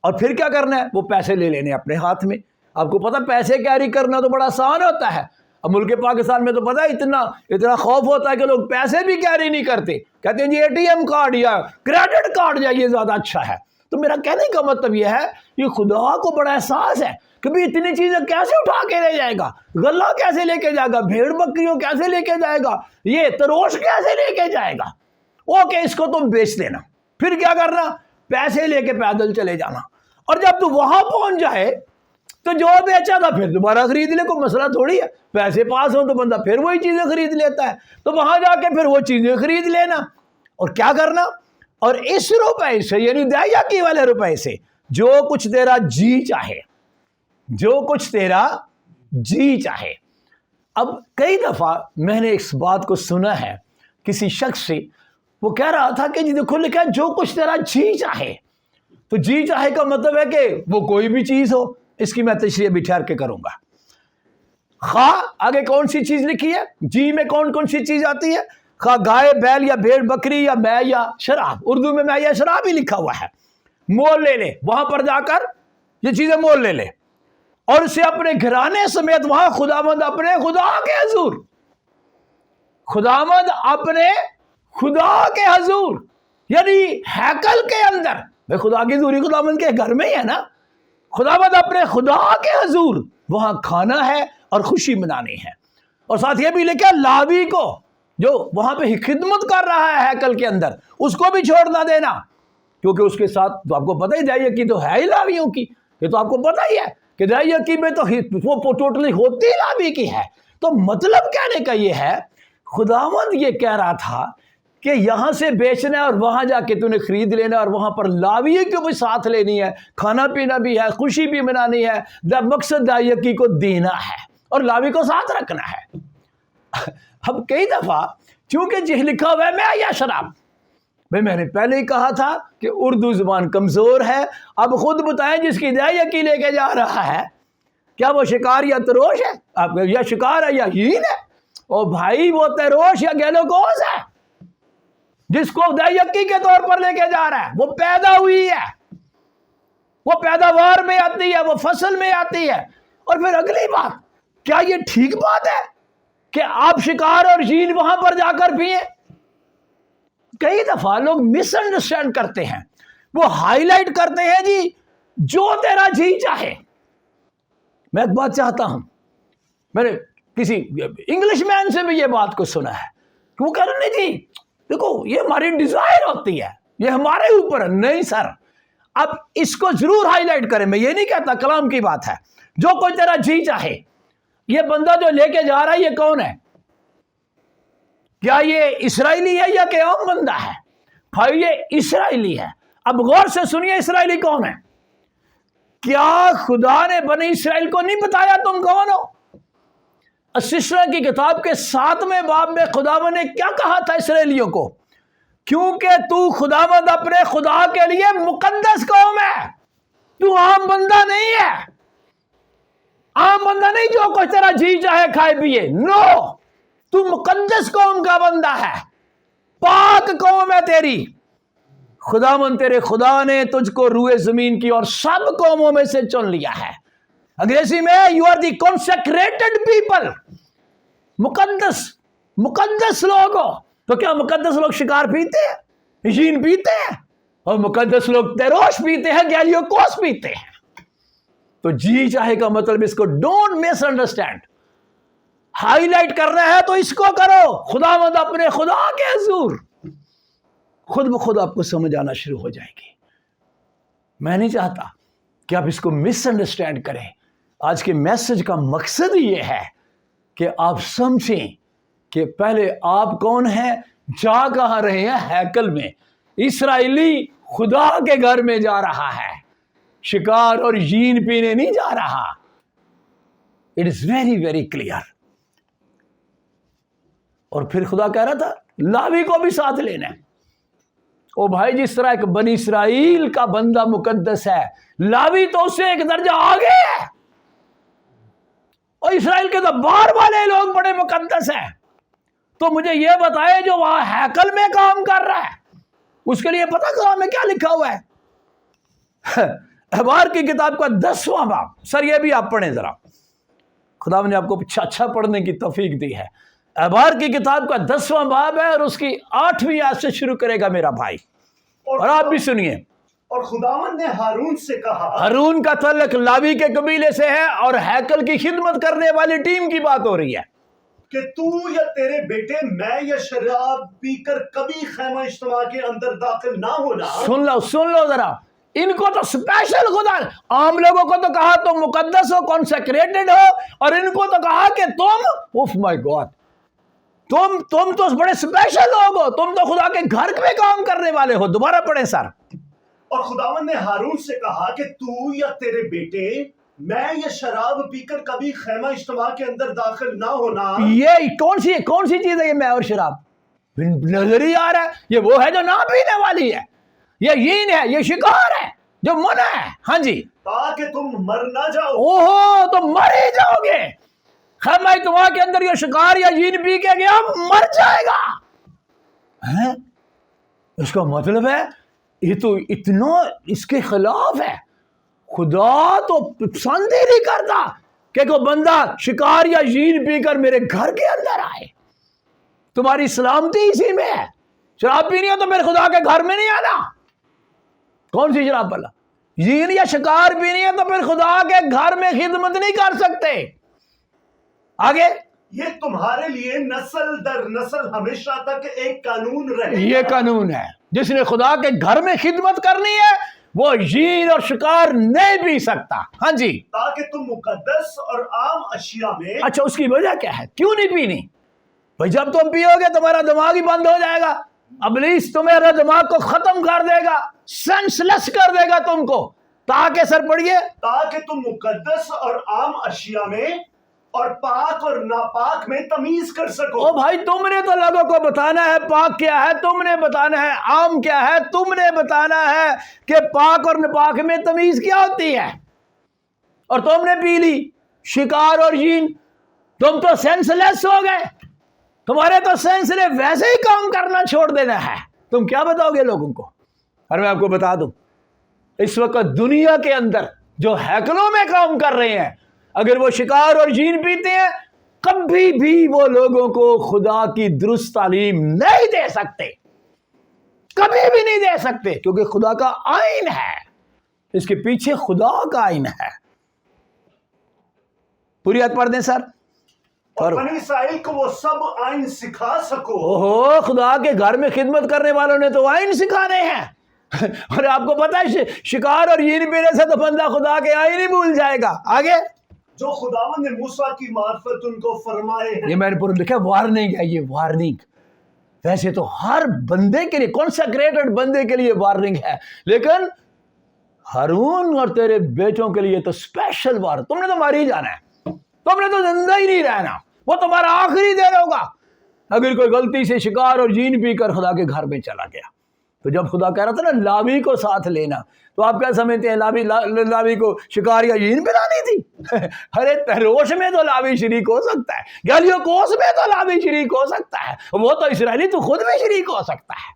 اور پھر کیا کرنا ہے؟ وہ پیسے لے لینے اپنے ہاتھ میں. آپ کو پتا پیسے کیری کرنا تو بڑا آسان ہوتا ہے. اب ملک پاکستان میں تو پتا اتنا خوف ہوتا ہے کہ لوگ پیسے بھی کیری نہیں کرتے، کہتے ہیں جی ATM کارڈ یا کریڈٹ کارڈ جائیے زیادہ اچھا ہے. تو میرا کہنے کا مطلب یہ ہے، یہ خدا کو بڑا احساس ہے کبھی اتنی چیزیں کیسے اٹھا کے لے جائے گا، غلہ کیسے لے کے جائے گا، بھیڑ بکریوں کیسے لے کے جائے گا، یہ تروش کیسے لے کے جائے گا، اوکے اس کو تم بیچ دینا، پھر کیا کرنا، پیسے لے کے پیدل چلے جانا، اور جب تو وہاں پہنچ جائے تو جو بیچا تھا پھر دوبارہ خرید لے، کوئی مسئلہ تھوڑی ہے، پیسے پاس ہوں تو بندہ پھر وہی چیزیں خرید لیتا ہے، تو وہاں جا کے پھر وہ چیزیں خرید لینا، اور کیا کرنا، اور اس روپے سے یعنی دائیاکی والے روپے سے جو کچھ تیرا جی چاہے، جو کچھ تیرا جی چاہے۔ اب کئی دفعہ میں نے اس بات کو سنا ہے کسی شخص سے، وہ کہہ رہا تھا کہ جی دیکھو لکھا ہے جو کچھ تیرا جی چاہے، تو جی چاہے کا مطلب ہے کہ وہ کوئی بھی چیز ہو، اس کی میں تشریح بھی ٹھہر کے کروں گا۔ خواہ آگے کون سی چیز لکھی ہے، جی میں کون کون سی چیز آتی ہے، خواہ گائے بیل یا بھیڑ بکری یا میں یا شراب، اردو میں یا شراب ہی لکھا ہوا ہے، مول لے لے، وہاں پر جا کر یہ چیزیں مول لے لے، اور اسے اپنے گھرانے سمیت وہاں خداوند اپنے خدا کے حضور، خداوند اپنے خدا کے حضور یعنی ہیکل کے اندر، بھئی خدا کی حضوری خداوند کے گھر میں ہی ہے نا، خداوند اپنے خدا کے حضور وہاں کھانا ہے اور خوشی منانی ہے، اور ساتھ یہ بھی لکھا لاوی کو جو وہاں پہ خدمت کر رہا ہے ہیکل کے اندر، اس کو بھی چھوڑ نہ دینا، کیونکہ اس کے ساتھ تو آپ کو پتہ ہی دائیاکی تو ہے ہی لاویوں کی، یہ تو آپ کو پتہ ہی ہے کہ دائیاکی میں تو وہ ٹوٹلی ہوتی لاوی کی ہے۔ تو مطلب کہنے کا یہ ہے، خداوند یہ کہہ رہا تھا کہ یہاں سے بیچنا ہے اور وہاں جا کے تو نے خرید لینا، اور وہاں پر لاوی کو بھی ساتھ لینی ہے، کھانا پینا بھی ہے، خوشی بھی منانی ہے، مقصد دائیاکی کو دینا ہے اور لاوی کو ساتھ رکھنا ہے۔ اب کئی دفعہ چونکہ جی لکھا ہوا ہے میں یا شراب، بھئی میں نے پہلے ہی کہا تھا کہ اردو زبان کمزور ہے، اب خود بتائیں جس کی دائیاکی لے کے جا رہا ہے کیا وہ شکار یا تروش ہے، اب یا شکار ہے یا ہین ہے، او بھائی وہ تروش یا گیلوکوز ہے جس کو دائیاکی کے طور پر لے کے جا رہا ہے، وہ پیدا ہوئی ہے، وہ پیداوار میں آتی ہے، وہ فصل میں آتی ہے۔ اور پھر اگلی بات، کیا یہ ٹھیک بات ہے کہ آپ شکار اور جین وہاں پر جا کر پیئیں؟ کئی دفعہ لوگ مس انڈرسٹینڈ کرتے ہیں، وہ ہائی لائٹ کرتے ہیں جی جو تیرا جی چاہے۔ میں ایک بات چاہتا ہوں، میں نے کسی انگلش مین سے بھی یہ بات کو سنا ہے کہ وہ کہہ رہے ہیں جی دیکھو یہ ہماری ڈیزائر ہوتی ہے، یہ ہمارے اوپر ہے۔ نہیں سر، اب اس کو ضرور ہائی لائٹ کریں، میں یہ نہیں کہتا، کلام کی بات ہے، جو کوئی تیرا جی چاہے۔ یہ بندہ جو لے کے جا رہا ہے یہ کون ہے؟ کیا یہ اسرائیلی ہے یا کہ عام بندہ ہے؟ بھائی یہ اسرائیلی ہے۔ اب غور سے سنیے، اسرائیلی کون ہے؟ کیا خدا نے بنی اسرائیل کو نہیں بتایا تم کون ہو؟ اسسرا کی کتاب کے 7ویں باب میں خداوند نے کیا کہا تھا اسرائیلیوں کو؟ کیونکہ تو خداوند اپنے خدا کے لیے مقدس قوم ہے، تو عام بندہ نہیں ہے، عام بندہ نہیں جو کچھ تیرا جی چاہے کھائے پیے، نو، تو مقدس قوم کا بندہ ہے، پاک قوم ہے تیری۔ خداوند تیرے خدا نے تجھ کو روئے زمین کی اور سب قوموں میں سے چن لیا ہے۔ انگریزی میں یو آر دی کنسیکریٹڈ پیپل، مقدس لوگ ہو۔ تو کیا مقدس لوگ شکار پیتے ہیں، جین پیتے ہیں، اور مقدس لوگ تیروش پیتے ہیں، گیلیوکوس پیتے ہیں؟ تو جی چاہے کا مطلب اس کو don't miss understand, high light کرنا ہے تو اس کو کرو، خداوند اپنے خدا کے حضور، خود بخود آپ کو سمجھ آنا شروع ہو جائے گی۔ میں نہیں چاہتا کہ آپ اس کو مس انڈرسٹینڈ کریں۔ آج کے میسج کا مقصد یہ ہے کہ آپ سمجھیں کہ پہلے آپ کون ہیں، جا کہاں رہے ہیں، ہیکل میں۔ اسرائیلی خدا کے گھر میں جا رہا ہے، شکار اور جین پینے نہیں جا رہا۔ It is very very clear. اور پھر خدا کہہ رہا تھا لاوی کو بھی ساتھ لینا ہے۔ او بھائی جس طرح ایک بنی اسرائیل کا بندہ مقدس ہے، لاوی تو اس سے ایک درجہ آگے ہے، اور اسرائیل کے تو باہر والے لوگ بڑے مقدس ہیں۔ تو مجھے یہ بتائے جو وہاں ہیکل میں کام کر رہا ہے، اس کے لیے پتہ کلام میں کیا لکھا ہوا ہے؟ اخبار کی کتاب کا 10واں باب، سر یہ بھی آپ پڑھیں ذرا، خدا نے آپ کو اچھا پڑھنے کی توفیق دی ہے۔ اخبار کی کتاب کا 10واں باب ہے اور اس کی 8ویں آیت سے شروع کرے گا میرا بھائی، اور آپ بھی سنیے۔ اور خداوند نے ہارون سے کہا، ہارون کا تعلق لاوی کے قبیلے سے ہے اور ہیکل کی خدمت کرنے والی ٹیم کی بات ہو رہی ہے، کہ تو یا تیرے بیٹے میں یا شراب پی کر کبھی خیمہ اجتماع کے اندر داخل نہ ہونا۔ سن لو ذرا، ان کو تو اسپیشل خدا، عام لوگوں کو تو کہا تم مقدس ہو، کانسیکریٹڈ ہو، اور ان کو تو کہا کہ تم، اوف مائی گاڈ، تم تو بڑے اسپیشل لوگ ہو، تم تو خدا کے گھر میں کام کرنے والے ہو۔ دوبارہ پڑھیں سر۔ اور خداوند نے ہارون سے کہا کہ تو یا تیرے بیٹے میں یا شراب پی کر کبھی خیمہ اجتماع کے اندر داخل نہ ہونا۔ یہ کون سی چیز ہے یہ میں اور شراب؟ نظر ہی آ رہا ہے، یہ وہ ہے جو نہ پینے والی ہے، یہ یین ہے، یہ شکار ہے جو منع ہے۔ ہاں جی، تاکہ تم مر نہ جاؤ۔ اوہو، تو مر ہی جاؤ گے۔ خیمہ اجتماع کے اندر یہ شکار یا یین پی کے گیا مر جائے گا۔ ہیں؟ اس کا مطلب ہے یہ تو اتنا اس کے خلاف ہے۔ خدا تو پسند ہی نہیں کرتا کہ کوئی بندہ شکار یا یین پی کر میرے گھر کے اندر آئے۔ تمہاری سلامتی اسی میں ہے۔ شراب پینی ہے تو میرے خدا کے گھر میں نہیں آنا۔ کون سی شراب بلا؟ یین یا شکار پینی ہے تو پھر خدا کے گھر میں خدمت نہیں کر سکتے۔ آگے، یہ تمہارے لیے نسل در نسل ہمیشہ تک ایک قانون رہے گا۔ یہ قانون ہے، جس نے خدا کے گھر میں خدمت کرنی ہے وہ یین اور شکار نہیں پی سکتا۔ ہاں جی، تاکہ تم مقدس اور عام اشیاء میں۔ اچھا، اس کی وجہ کیا ہے؟ کیوں نہیں پینی؟ بھائی جب تم پیو گے تمہارا دماغ ہی بند ہو جائے گا، ابلیس تمہارا دماغ کو ختم کر دے گا، سینس لیس کر دے گا تم کو۔ تاکہ سر پڑھیے، تاکہ تم مقدس اور عام اشیاء میں اور پاک اور ناپاک میں تمیز کر سکو۔ او بھائی، تم نے تو لوگوں کو بتانا ہے پاک کیا ہے، تم نے بتانا ہے عام کیا ہے، تم نے بتانا ہے کہ پاک اور ناپاک میں تمیز کیا ہوتی ہے، اور تم نے پی لی شکار اور یین۔ تم تو سینس لیس ہو گئے، تمہارے تو سینس نے ویسے ہی کام کرنا چھوڑ دینا ہے۔ تم کیا بتاؤ گے لوگوں کو؟ اور میں آپ کو بتا دوں، اس وقت دنیا کے اندر جو ہیکلوں میں کام کر رہے ہیں، اگر وہ شکار اور یین پیتے ہیں، کبھی بھی وہ لوگوں کو خدا کی درست تعلیم نہیں دے سکتے، کبھی بھی نہیں دے سکتے، کیونکہ خدا کا آئین ہے، اس کے پیچھے خدا کا آئین ہے۔ پوری آیت پڑھ دیں سر۔ اور بنی اسرائیل کو وہ سب آئین سکھا سکو۔ اوہو، خدا کے گھر میں خدمت کرنے والوں نے تو آئین سکھانے ہیں۔ اور آپ کو پتا ہے شکار اور یین پینے سے تو بندہ خدا کے آئین ہی بھول جائے گا۔ آگے، جو خداوند نے موسیٰ کی معرفت ان کو فرمائے ہیں۔ یہ میں نے پورا لکھا، وارننگ ہے، یہ وارننگ۔ ویسے تو ہر بندے کے لیے، کانسیکریٹڈ بندے کے لیے وارننگ ہے، لیکن ہارون اور تیرے بیٹوں کے لیے تو اسپیشل وارننگ۔ تم نے تو مر ہی جانا ہے، تم نے تو زندہ ہی نہیں رہنا، وہ تمہارا آخری دن ہوگا اگر کوئی غلطی سے شکار اور یین پی کر خدا کے گھر میں چلا گیا۔ تو جب خدا کہہ رہا تھا نا لاوی کو ساتھ لینا، تو آپ کیا سمجھتے ہیں لاوی کو شکار یا یین پلانی تھی؟ ارے تروش میں تو لاوی شریک ہو سکتا ہے، گالیوں کوس میں تو لاوی شریک ہو سکتا ہے، وہ تو اسرائیلی تو خود میں شریک ہو سکتا ہے،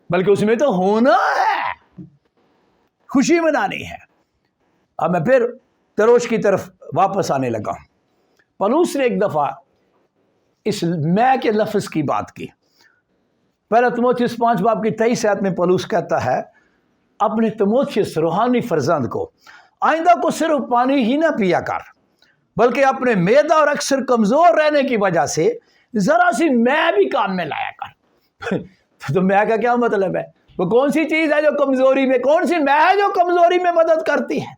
بلکہ اس میں تو ہونا ہے، خوشی منانی ہے۔ اب میں پھر تروش کی طرف واپس آنے لگا ہوں۔ پولس نے ایک دفعہ اس میں کے لفظ کی بات کی۔ پہلا تیموتھیوس 5 باب کی 23 آیت میں پولس کہتا ہے، اپنے تیموتھیوس روحانی فرزند کو آئندہ کو صرف پانی ہی نہ پیا کر، بلکہ اپنے معدہ اور اکثر کمزور رہنے کی وجہ سے ذرا سی میں بھی کام میں لایا کر۔ تو میں کا کیا مطلب ہے؟ وہ کون سی چیز ہے جو کمزوری میں، کون سی میں ہے جو کمزوری میں مدد کرتی ہے؟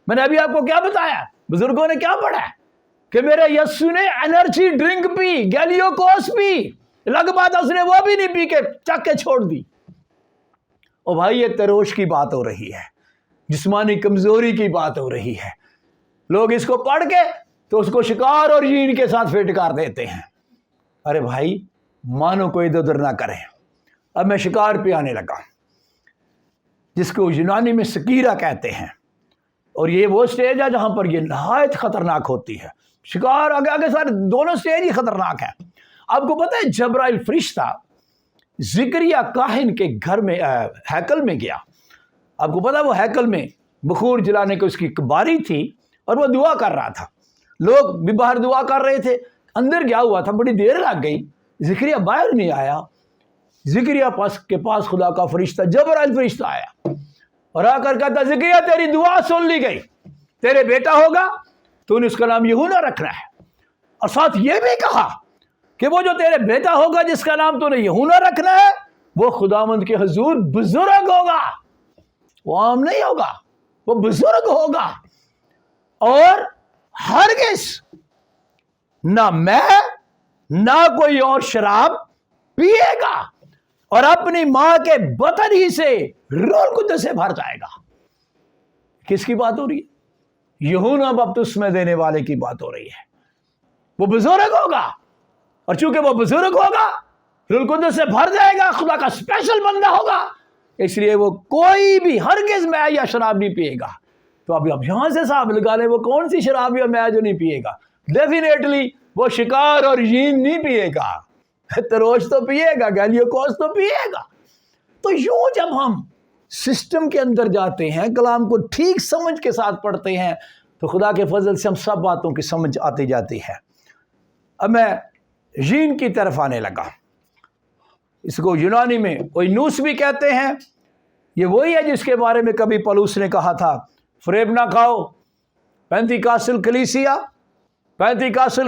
میں نے ابھی آپ کو کیا بتایا، بزرگوں نے کیا پڑھا ہے کہ میرے یسوع نے انرجی ڈرنک پی، گیلیو کوس پی، لگ بات اس نے وہ بھی نہیں پی کے چک کے چھوڑ دی۔ او بھائی، یہ تروش کی بات ہو رہی ہے، جسمانی کمزوری کی بات ہو رہی ہے۔ لوگ اس کو پڑھ کے تو اس کو شکار اور یین کے ساتھ فٹ کر دیتے ہیں۔ ارے بھائی، مانو کو ادھر ادھر نہ کریں۔ اب میں شکار پہ آنے لگا، جس کو یونانی میں سکیرا کہتے ہیں، اور یہ وہ سٹیج ہے جہاں پر یہ نہایت خطرناک ہوتی ہے۔ شکار آگے آگے سارے دونوں سٹیج ہی خطرناک ہیں۔ آپ کو پتہ ہے جبرائیل فرشتہ زکریا کاہن کے گھر میں ہیکل میں گیا۔ آپ کو پتہ ہے وہ ہیکل میں بخور جلانے کو اس کی باری تھی اور وہ دعا کر رہا تھا، لوگ بھی باہر دعا کر رہے تھے، اندر گیا ہوا تھا، بڑی دیر لگ گئی، زکریا باہر نہیں آیا۔ زکریا کے پاس خدا کا فرشتہ جبرائیل فرشتہ آیا اور آ کر کہتا زکریا تیری دعا سن لی گئی، تیرے بیٹا ہوگا، تو نے اس کا نام یہونا رکھنا ہے۔ اور ساتھ یہ بھی کہا کہ وہ جو تیرے بیٹا ہوگا جس کا نام تو نے یہونا رکھنا ہے، وہ خداوند کے حضور بزرگ ہوگا، وہ عام نہیں ہوگا، وہ بزرگ ہوگا، اور ہرگز نہ میں نہ کوئی اور شراب پیے گا، اور اپنی ماں کے بطن ہی سے روح القدس سے بھر جائے گا۔ کس کی بات ہو رہی ہے؟ یہونا بپتسمہ دینے والے کی بات ہو رہی ہے۔ وہ بزرگ ہوگا، اور چونکہ وہ بزرگ ہوگا روح القدس سے بھر جائے گا، خدا کا اسپیشل بندہ ہوگا، اس لیے وہ کوئی بھی ہرگز میں یا شراب نہیں پیے گا۔ تو اب یہاں سے صاحب لگا لے وہ کون سی شراب یا میں جو نہیں پیے گا؟ ڈیفینیٹلی وہ شکار اور جین نہیں پیے گا، تروش تو پیے گا، گیلیو کوس تو پیے گا۔ تو یوں جب ہم سسٹم کے اندر جاتے ہیں، کلام کو ٹھیک سمجھ کے ساتھ پڑھتے ہیں، تو خدا کے فضل سے ہم سب باتوں کی سمجھ آتی جاتی ہے۔ اب میں جین کی طرف آنے لگا۔ اس کو یونانی میں اوئنوس بھی کہتے ہیں۔ یہ وہی ہے جس کے بارے میں کبھی پولس نے کہا تھا فریب نہ کھاؤ، پینتیکاسل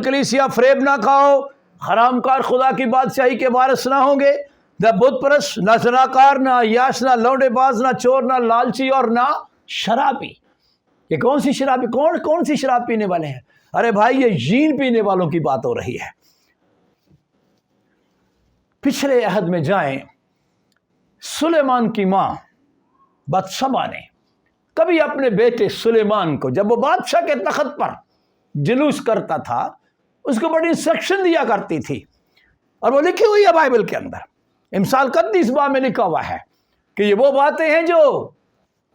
کلیسیا فریب نہ کھاؤ، حرام کار خدا کی بادشاہی کے وارث نہ ہوں گے، نہ بت پرست، نہ زناکار، نہ عیاش، نہ لونڈے باز، نہ چور، نہ لالچی، اور نہ شرابی۔ یہ کون سی شرابی؟ کون سی شراب پینے والے ہیں؟ ارے بھائی یہ جین پینے والوں کی بات ہو رہی ہے۔ پچھلے عہد میں جائیں، سلیمان کی ماں بتشبہ نے کبھی اپنے بیٹے سلیمان کو، جب وہ بادشاہ کے تخت پر جلوس کرتا تھا، اس کو بڑی انسٹرکشن دیا کرتی تھی، اور وہ لکھی ہوئی ہے بائبل کے اندر، امثال 31 باب میں لکھا ہوا ہے کہ یہ وہ باتیں ہیں جو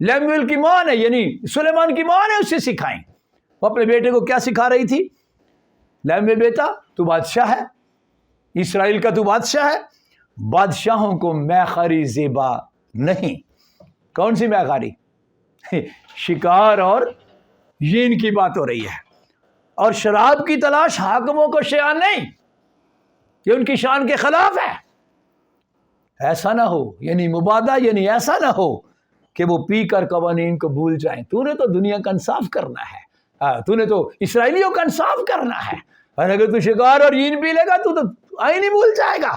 لیمویل کی ماں نے، یعنی سلیمان کی ماں نے اسے سکھائیں۔ وہ اپنے بیٹے کو کیا سکھا رہی تھی؟ لیمویل بیٹا تو بادشاہ ہے، اسرائیل کا تو بادشاہ ہے، بادشاہوں کو میخاری زیبا نہیں۔ کون سی میخاری؟ شکار اور جین کی بات ہو رہی ہے۔ اور شراب کی تلاش حاکموں کو شیان نہیں، یہ ان کی شان کے خلاف ہے۔ ایسا نہ ہو، یعنی مبادہ، یعنی ایسا نہ ہو کہ وہ پی کر قوانین کو بھول جائیں۔ تو نے تو دنیا کا انصاف کرنا ہے، تو نے تو اسرائیلیوں کا انصاف کرنا ہے، اور اگر تو شکار اور جین پی لے گا تو آئین ہی بھول جائے گا،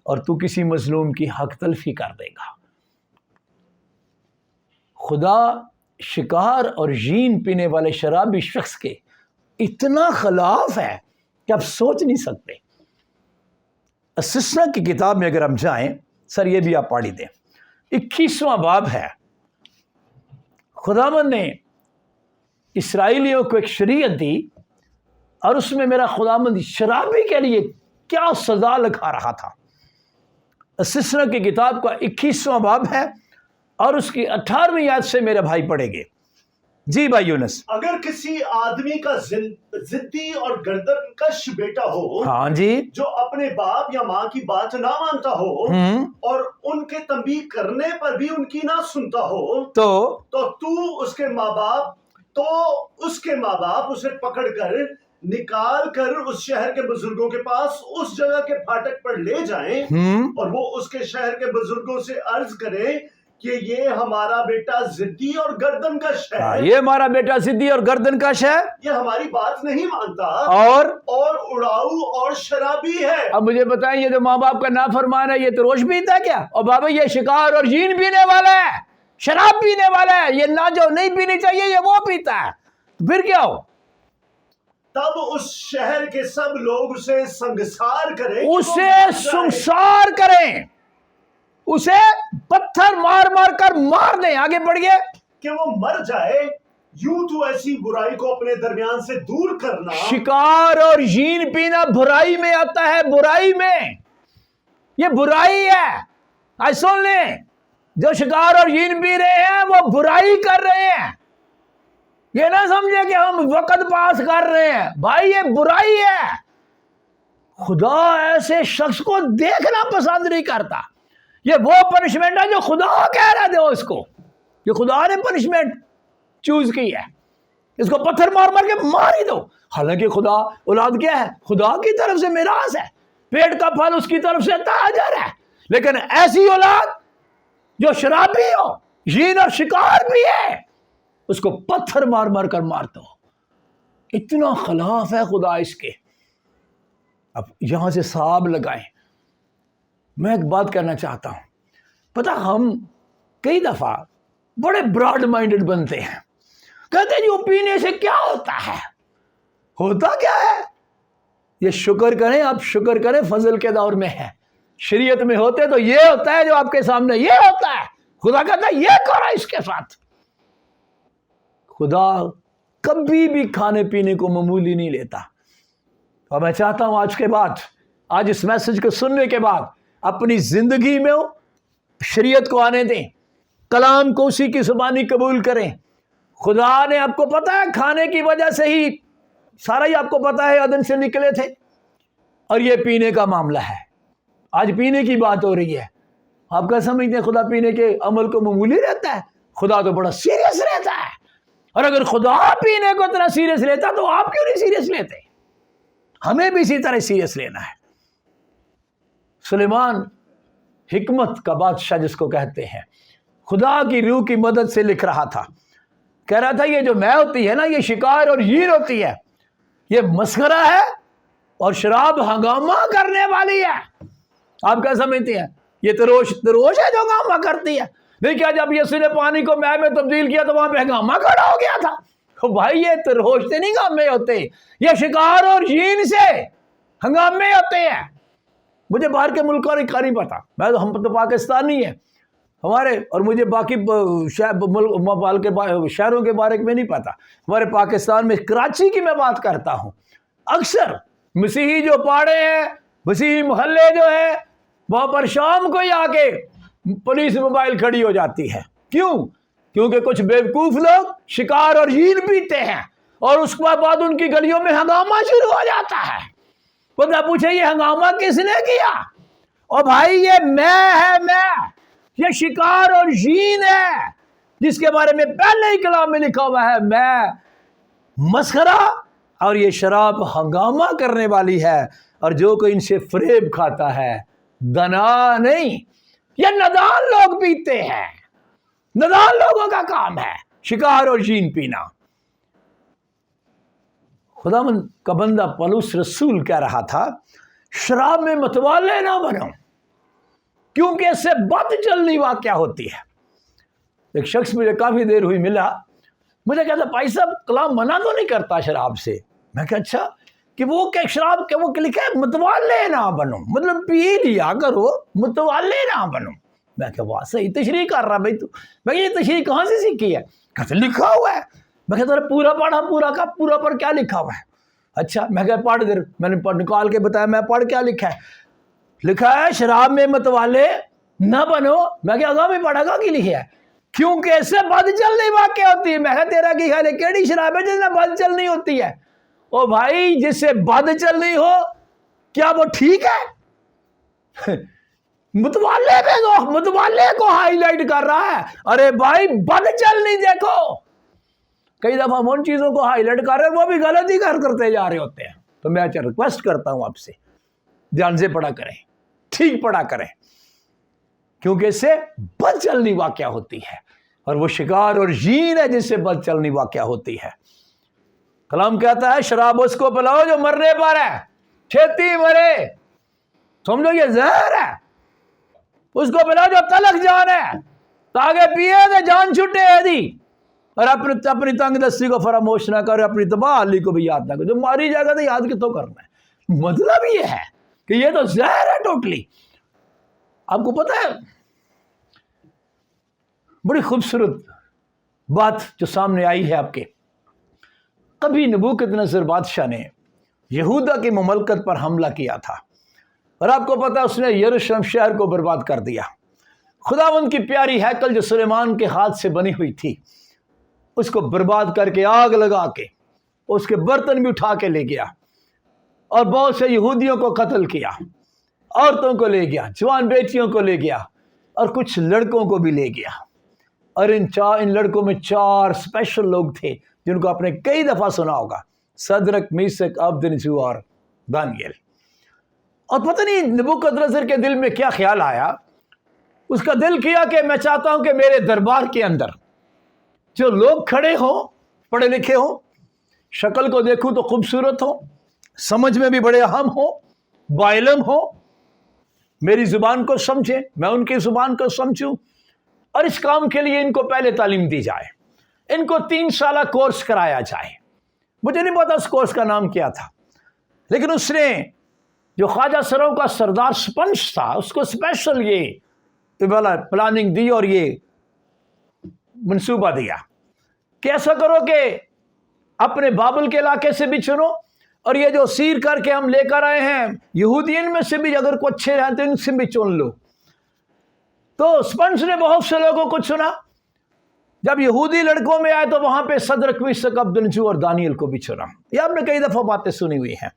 اور تو کسی مظلوم کی حق تلفی کر دے گا۔ خدا شکار اور جین پینے والے شرابی شخص کے اتنا خلاف ہے کہ آپ سوچ نہیں سکتے۔ اسسنا کی کتاب میں اگر ہم جائیں، سر یہ بھی آپ پڑھ دیں، 21واں باب ہے۔ خداوند نے اسرائیلیوں کو ایک شریعت دی، اور اس میں میرا خداوند شرابی کے لیے کیا سزا لکھا رہا تھا۔ اسسنا کی کتاب کا 21واں باب ہے، اور اس کی 18ویں آیت سے میرے بھائی پڑھیں گے۔ جی بھائی یونس۔ اگر کسی آدمی کا ضدی اور گردن کش بیٹا ہو، ہاں جی، جو اپنے باپ یا ماں کی بات نہ مانتا ہو اور ان کے تنبیہ کرنے پر بھی ان کی نہ سنتا ہو، تو اس کے ماں باپ اسے پکڑ کر نکال کر اس شہر کے بزرگوں کے پاس اس جگہ کے پھاٹک پر لے جائیں، اور وہ اس کے شہر کے بزرگوں سے عرض کرے کہ یہ ہمارا بیٹا ضدی اور گردن کش ہے، یہ ہمارا بیٹا ضدی اور گردن کش ہے، یہ ہماری بات نہیں مانتا، اور اڑاؤ اور شرابی ہے۔ اب مجھے بتائیں، یہ جو ماں باپ کا نافرمان ہے، یہ تو روش پیتا ہے کیا؟ اور بابا یہ شکار اور جین پینے والا ہے، شراب پینے والا ہے، یہ نہ جو نہیں پینی چاہیے یہ وہ پیتا ہے، پھر کیا ہو؟ تب اس شہر کے سب لوگ اسے سنگسار کریں، اسے پتھر مار مار کر مار دیں۔ آگے بڑھ گئے کہ وہ مر جائے۔ یوں تو ایسی برائی کو اپنے درمیان سے دور کرنا۔ شکار اور جین پینا برائی میں آتا ہے، برائی میں، یہ برائی ہے۔ آج سن لیں، جو شکار اور جین پی رہے ہیں وہ برائی کر رہے ہیں۔ یہ نہ سمجھے کہ ہم وقت پاس کر رہے ہیں، بھائی یہ برائی ہے۔ خدا ایسے شخص کو دیکھنا پسند نہیں کرتا۔ یہ وہ پنشمنٹ ہے جو خدا کہہ رہا دو اس کو، یہ خدا نے پنشمنٹ چوز کی ہے، اس کو پتھر مار مار کے مار ہی دو۔ حالانکہ خدا اولاد کیا ہے؟ خدا کی طرف سے میراث ہے، پیٹ کا پھل اس کی طرف سے تاجر ہے، لیکن ایسی اولاد جو شرابی ہو، ژین اور شکار بھی ہے، اس کو پتھر مار مار کر مارتا ہو، اتنا خلاف ہے خدا اس کے۔ اب یہاں سے حساب لگائیں۔ میں ایک بات کرنا چاہتا ہوں، پتہ ہم کئی دفعہ بڑے براڈ مائنڈڈ بنتے ہیں، کہتے ہیں جو پینے سے کیا ہوتا ہے، ہوتا کیا ہے؟ یہ شکر کریں، آپ شکر کریں، فضل کے دور میں ہے، شریعت میں ہوتے تو یہ ہوتا ہے جو آپ کے سامنے یہ ہوتا ہے، خدا کہتا ہے یہ کرو اس کے ساتھ۔ خدا کبھی بھی کھانے پینے کو معمولی نہیں لیتا۔ اور میں چاہتا ہوں آج کے بعد، آج اس میسج کو سننے کے بعد اپنی زندگی میں شریعت کو آنے دیں، کلام کو اسی کی زبانی قبول کریں۔ خدا نے آپ کو پتا ہے کھانے کی وجہ سے ہی سارا ہی آپ کو پتا ہے عدن سے نکلے تھے، اور یہ پینے کا معاملہ ہے، آج پینے کی بات ہو رہی ہے۔ آپ کیا سمجھتے ہیں خدا پینے کے عمل کو معمولی رہتا ہے؟ خدا تو بڑا سیریس رہتا ہے، اور اگر خدا پینے کو اتنا سیریس لیتا تو آپ کیوں نہیں سیریس لیتے؟ ہمیں بھی اسی طرح سیریس لینا ہے۔ سلیمان حکمت کا بادشاہ جس کو کہتے ہیں، خدا کی روح کی مدد سے لکھ رہا تھا، کہہ رہا تھا یہ جو میں ہوتی ہے نا، یہ شکار اور ژین ہوتی ہے، یہ مسخرہ ہے اور شراب ہنگامہ کرنے والی ہے۔ آپ کیا سمجھتے ہیں؟ یہ تروش ہے جو ہنگامہ کرتی ہے؟ نہیں کیا جب یسوع نے پانی کو مے میں تبدیل کیا تو وہاں پہ ہنگامہ کھڑا ہو گیا تھا؟ بھائی یہ تروش سے نہیں ہنگامے ہوتے، یہ شکار اور ژین سے ہنگامے ہوتے ہیں۔ مجھے باہر کے ملکوں کا نہیں پتا، ہم تو پاکستانی ہیں ہمارے، اور مجھے باقی شہروں کے بارے میں نہیں پتا۔ ہمارے پاکستان میں کراچی کی میں بات کرتا ہوں، اکثر مسیحی جو پاڑے ہیں، مسیحی محلے جو ہے، وہاں پر شام کو ہی آ کے پولیس موبائل کھڑی ہو جاتی ہے۔ کیوں؟ کیونکہ کچھ بیوقوف لوگ شکار اور ژین پیتے ہیں، اور اس کے بعد ان کی گلیوں میں ہنگامہ شروع ہو جاتا ہے۔ بندہ پوچھے یہ ہنگامہ کس نے کیا؟ اور بھائی یہ میں یہ شکار اور ژین ہے جس کے بارے میں پہلے ہی کلام میں لکھا ہوا ہے، میں مسخرہ اور یہ شراب ہنگامہ کرنے والی ہے، اور جو کوئی ان سے فریب کھاتا ہے دنا نہیں۔ یہ نادان لوگ پیتے ہیں، نادان لوگوں کا کام ہے شکار اور ژین پینا۔ خداوند کا بندہ پولس رسول کہہ رہا تھا شراب میں متوالے نہ بنو، کیونکہ اس سے بد چلنی واقعہ ہوتی ہے۔ ایک شخص مجھے کافی دیر ہوئی ملا، مجھے کہتا بھائی صاحب کلام منع تو نہیں کرتا شراب سے؟ میں کہا اچھا، کہ وہ کہ شراب کے وہ لکھا ہے متوالے نہ بنو، مطلب پی لیا کرو، متوالے نہ بنو۔ میں کہا واہ صحیح تشریح کر رہا بھائی تو۔ میں یہ تشریح کہاں سے سیکھی ہے؟ کہتے لکھا ہوا ہے۔ میں کہتا پورا پڑھا، پورا پر کیا لکھا ہوا ہے؟ اچھا، میں کہا پڑھ دیر، میں نے نکال کے بتایا میں پڑھ کیا لکھا ہے؟ لکھا ہے شراب میں متوالے نہ بنو۔ میں کہا اگاں بھی پڑھا گا کی لکھا ہے؟ کیونکہ اس سے بد چلنی واقع ہوتی ہے۔ میں کہا تیرا کی خیال ہے کیڑی شراب ہے جس سے بد چلنی ہوتی ہے؟ او بھائی جس سے بد چلنی ہو کیا وہ ٹھیک ہے؟ متوالے کو ہائی لائٹ کر رہا ہے۔ ارے بھائی بد چلنی دیکھو، کئی دفعہ ہم ان چیزوں کو ہائی لائٹ کر رہے ہیں وہ بھی غلطی کرتے جا رہے ہوتے ہیں۔ تو میں ریکویسٹ کرتا ہوں آپ سے دھیان سے پڑھا کریں، ٹھیک پڑھا کریں، کیونکہ اس سے بد چلنی واقع ہوتی ہے، اور وہ شکار اور ژین ہے جس سے بد چلنی واقع ہوتی ہے۔ کلام کہتا ہے شراب اس کو پلاؤ جو مرنے پر ہے، چھیتی مرے، سمجھو یہ زہر ہے، اس کو پلاؤ جو تلک جان ہے، تاکہ پیے تو جان چھٹے ہے دی، اور اپنی تنگ دستی کو فراموش نہ کرے، اپنی تباہ حالی کو بھی یاد نہ کرے۔ جو ماری جائے گا تو یاد کتوں کرنا ہے؟ مطلب یہ ہے کہ یہ تو زہر ہے ٹوٹلی۔ آپ کو پتہ ہے بڑی خوبصورت بات جو سامنے آئی ہے آپ کے، کبھی نبوکدنصر بادشاہ نے یہودا کی مملکت پر حملہ کیا تھا، اور آپ کو پتہ اس نے یروشلم شہر کو برباد کر دیا۔ خداوند کی پیاری ہیکل جو سلیمان کے ہاتھ سے بنی ہوئی تھی اس کو برباد کر کے آگ لگا کے اس کے برتن بھی اٹھا کے لے گیا، اور بہت سے یہودیوں کو قتل کیا، عورتوں کو لے گیا، جوان بیٹیوں کو لے گیا، اور کچھ لڑکوں کو بھی لے گیا۔ اور ان لڑکوں میں 4 اسپیشل لوگ تھے جن کو آپ نے کئی دفعہ سنا ہوگا، صدرک، میشک، عبدنجو اور دانیل۔ اور پتہ نہیں نبوکدنصر کے دل میں کیا خیال آیا اس کا دل کیا کہ میں چاہتا ہوں کہ میرے دربار کے اندر جو لوگ کھڑے ہوں، پڑھے لکھے ہوں، شکل کو دیکھوں تو خوبصورت ہوں، سمجھ میں بھی بڑے اہم ہوں، باعلم ہوں، میری زبان کو سمجھیں، میں ان کی زبان کو سمجھوں، اور اس کام کے لیے ان کو پہلے تعلیم دی جائے، ان کو 3 سالہ کورس کرایا جائے۔ مجھے نہیں پتا اس کورس کا نام کیا تھا، لیکن اس نے جو خواجہ سروں کا سردار سپنج تھا اس کو اسپیشل یہ پلاننگ دی اور یہ منصوبہ دیا کہ ایسا کرو کہ اپنے بابل کے علاقے سے بھی چنو، اور یہ جو سیر کر کے ہم لے کر آئے ہیں یہودین میں سے بھی اگر کوئی اچھے رہتے ان سے بھی چن لو۔ تو سپنج نے بہت سے لوگوں کو چنا، جب یہودی لڑکوں میں آئے تو وہاں پہ صدرک، میثاق، عبدالنجو اور دانیل کو بھی چنا۔ یہ آپ نے کئی دفعہ باتیں سنی ہوئی ہیں،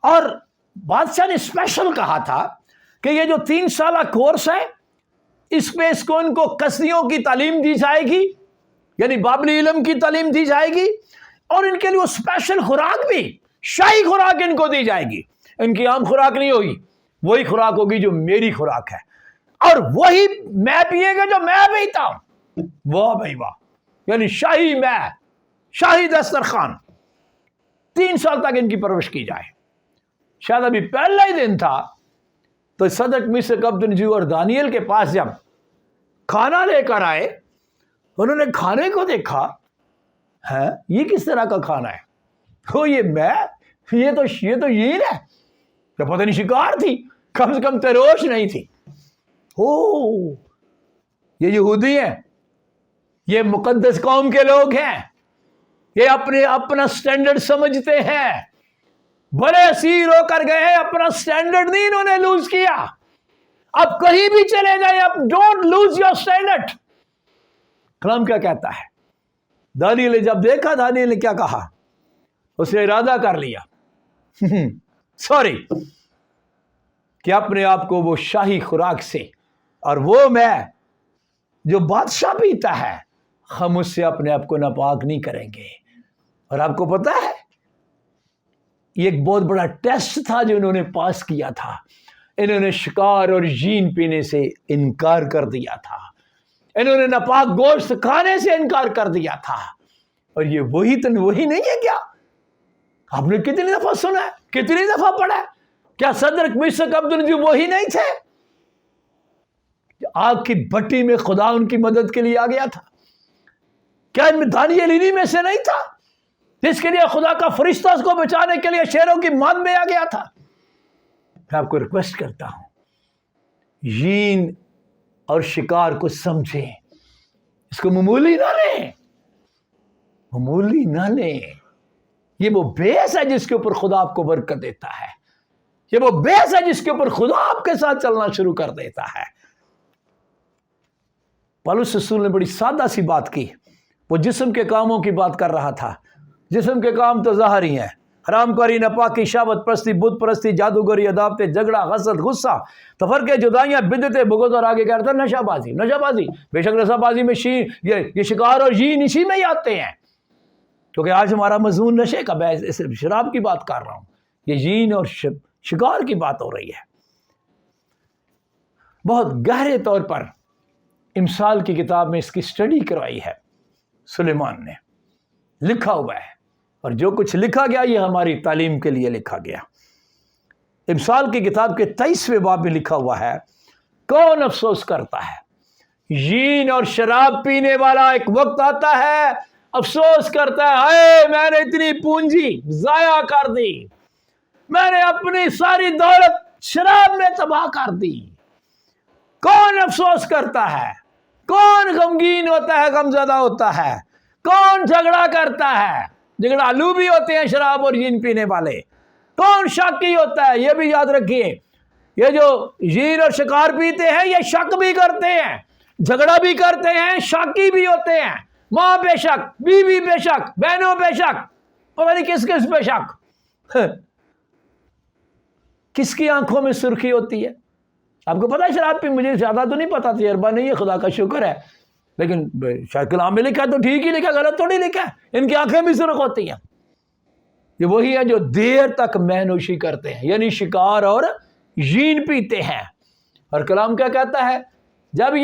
اور بادشاہ نے اسپیشل کہا تھا کہ یہ جو 3 سالہ کورس ہے اس پہ اس کو ان کو کسیوں کی تعلیم دی جائے گی، یعنی بابلی علم کی تعلیم دی جائے گی، اور ان کے لیے وہ اسپیشل خوراک بھی، شاہی خوراک ان کو دی جائے گی۔ ان کی عام خوراک نہیں ہوگی، وہی خوراک ہوگی جو میری خوراک ہے، اور وہی میں پیے گا جو میں پیتا ہوں۔ واہ بھائی واہ، یعنی شاہی میں، شاہی دسترخوان، 3 سال تک ان کی پرورش کی جائے۔ شاید ابھی پہلا ہی دن تھا تو صدرک، میثاق، عبدالنجو اور دانیل کے پاس جب کھانا لے کر آئے، انہوں نے کھانے کو دیکھا، ہے یہ کس طرح کا کھانا ہے؟ وہ یہ میں، یہ تو یہی ہے، تو پتہ نہیں شکار تھی، کم سے کم تروش نہیں تھی۔ یہ یہودی ہیں، یہ مقدس قوم کے لوگ ہیں، یہ اپنا سٹینڈرڈ سمجھتے ہیں، بڑے اسیر ہو کر گئے ہیں، اپنا سٹینڈرڈ نہیں انہوں نے لوز کیا۔ اب کہیں بھی چلے جائیں، اب ڈونٹ لوز یور سٹینڈرڈ۔ کلام کیا کہتا ہے؟ دانیل نے جب دیکھا، دانیل نے کیا کہا؟ اس نے ارادہ کر لیا سوری کہ اپنے آپ کو وہ شاہی خوراک سے اور وہ میں جو بادشاہ پیتا ہے، ہم اس سے اپنے آپ کو ناپاک نہیں کریں گے۔ اور آپ کو پتا ہے یہ ایک بہت بڑا ٹیسٹ تھا جو انہوں نے پاس کیا تھا۔ انہوں نے شکار اور جین پینے سے انکار کر دیا تھا، انہوں نے ناپاک گوشت کھانے سے انکار کر دیا تھا۔ اور یہ وہی نہیں ہے کیا؟ آپ نے کتنی دفعہ سنا ہے، کتنی دفعہ پڑھا ہے؟ کیا صدرک، میثاق، عبدالنجو وہی نہیں تھے؟ آگ کی بھٹی میں خدا ان کی مدد کے لیے آ گیا تھا۔ کیا ان میں دانیل انہی میں سے نہیں تھا جس کے لیے خدا کا فرشتہ اس کو بچانے کے لیے شیروں کی مان میں آ گیا تھا؟ میں آپ کو ریکویسٹ کرتا ہوں، جین اور شکار کو سمجھیں، اس کو معمولی نہ لیں، معمولی نہ لیں۔ یہ وہ بیس ہے جس کے اوپر خدا آپ کو برکت دیتا ہے، یہ وہ بیس ہے جس کے اوپر خدا آپ کے ساتھ چلنا شروع کر دیتا ہے۔ پولس رسول نے بڑی سادہ سی بات کی، وہ جسم کے کاموں کی بات کر رہا تھا۔ جسم کے کام تو ظاہری ہیں، حرام کاری، ناپاکی، شہوت پرستی، بت پرستی، جادوگری، عداوتیں، جھگڑا، حسد، غصہ، تفرقے، جدائیاں، بدعتیں، بغض، اور آگے کیا کہتا ہے؟ نشہ بازی۔ نشہ بازی، بے شک نشہ بازی میں یہ شکار اور جین اسی میں ہی آتے ہیں، کیونکہ آج ہمارا مضمون نشے کا، میں صرف شراب کی بات کر رہا ہوں، یہ جین اور شکار کی بات ہو رہی ہے۔ بہت گہرے طور پر امثال کی کتاب میں اس کی سٹڈی کروائی ہے سلیمان نے، لکھا ہوا ہے، اور جو کچھ لکھا گیا یہ ہماری تعلیم کے لیے لکھا گیا۔ امثال کی کتاب کے 23ویں باب میں لکھا ہوا ہے، کون افسوس کرتا ہے؟ جین اور شراب پینے والا ایک وقت آتا ہے افسوس کرتا ہے، ہائے میں نے اتنی پونجی ضائع کر دی، میں نے اپنی ساری دولت شراب میں تباہ کر دی۔ کون افسوس کرتا ہے؟ کون غمگین ہوتا ہے، غمزدہ ہوتا ہے؟ کون جھگڑا کرتا ہے؟ جھگڑالو بھی ہوتے ہیں شراب اور جین پینے والے۔ کون شاکی ہوتا ہے؟ یہ بھی یاد رکھیے، یہ جو جین اور شکار پیتے ہیں یہ شک بھی کرتے ہیں، جھگڑا بھی کرتے ہیں، شاکی بھی ہوتے ہیں، ماں بے شک، بیوی بے شک، بہنوں بے شک، پتہ نہیں کس کس پہ شک۔ کس کی آنکھوں میں سرخی ہوتی ہے؟ آپ کو پتا ہے شراب پی، مجھے زیادہ تو نہیں پتا تجربہ نہیں ہے، خدا کا شکر ہے، لیکن شاید کلام میں لکھا ہے تو ٹھیک ہی لکھا، غلط تو نہیں لکھا ہے۔ ان کی آنکھیں بھی سرخ ہوتی ہیں۔ یہ وہی ہے جو دیر تک مہنوشی کرتے ہیں، یعنی شکار اور جین پیتے ہیں۔ اور کلام کیا کہتا ہے؟ جب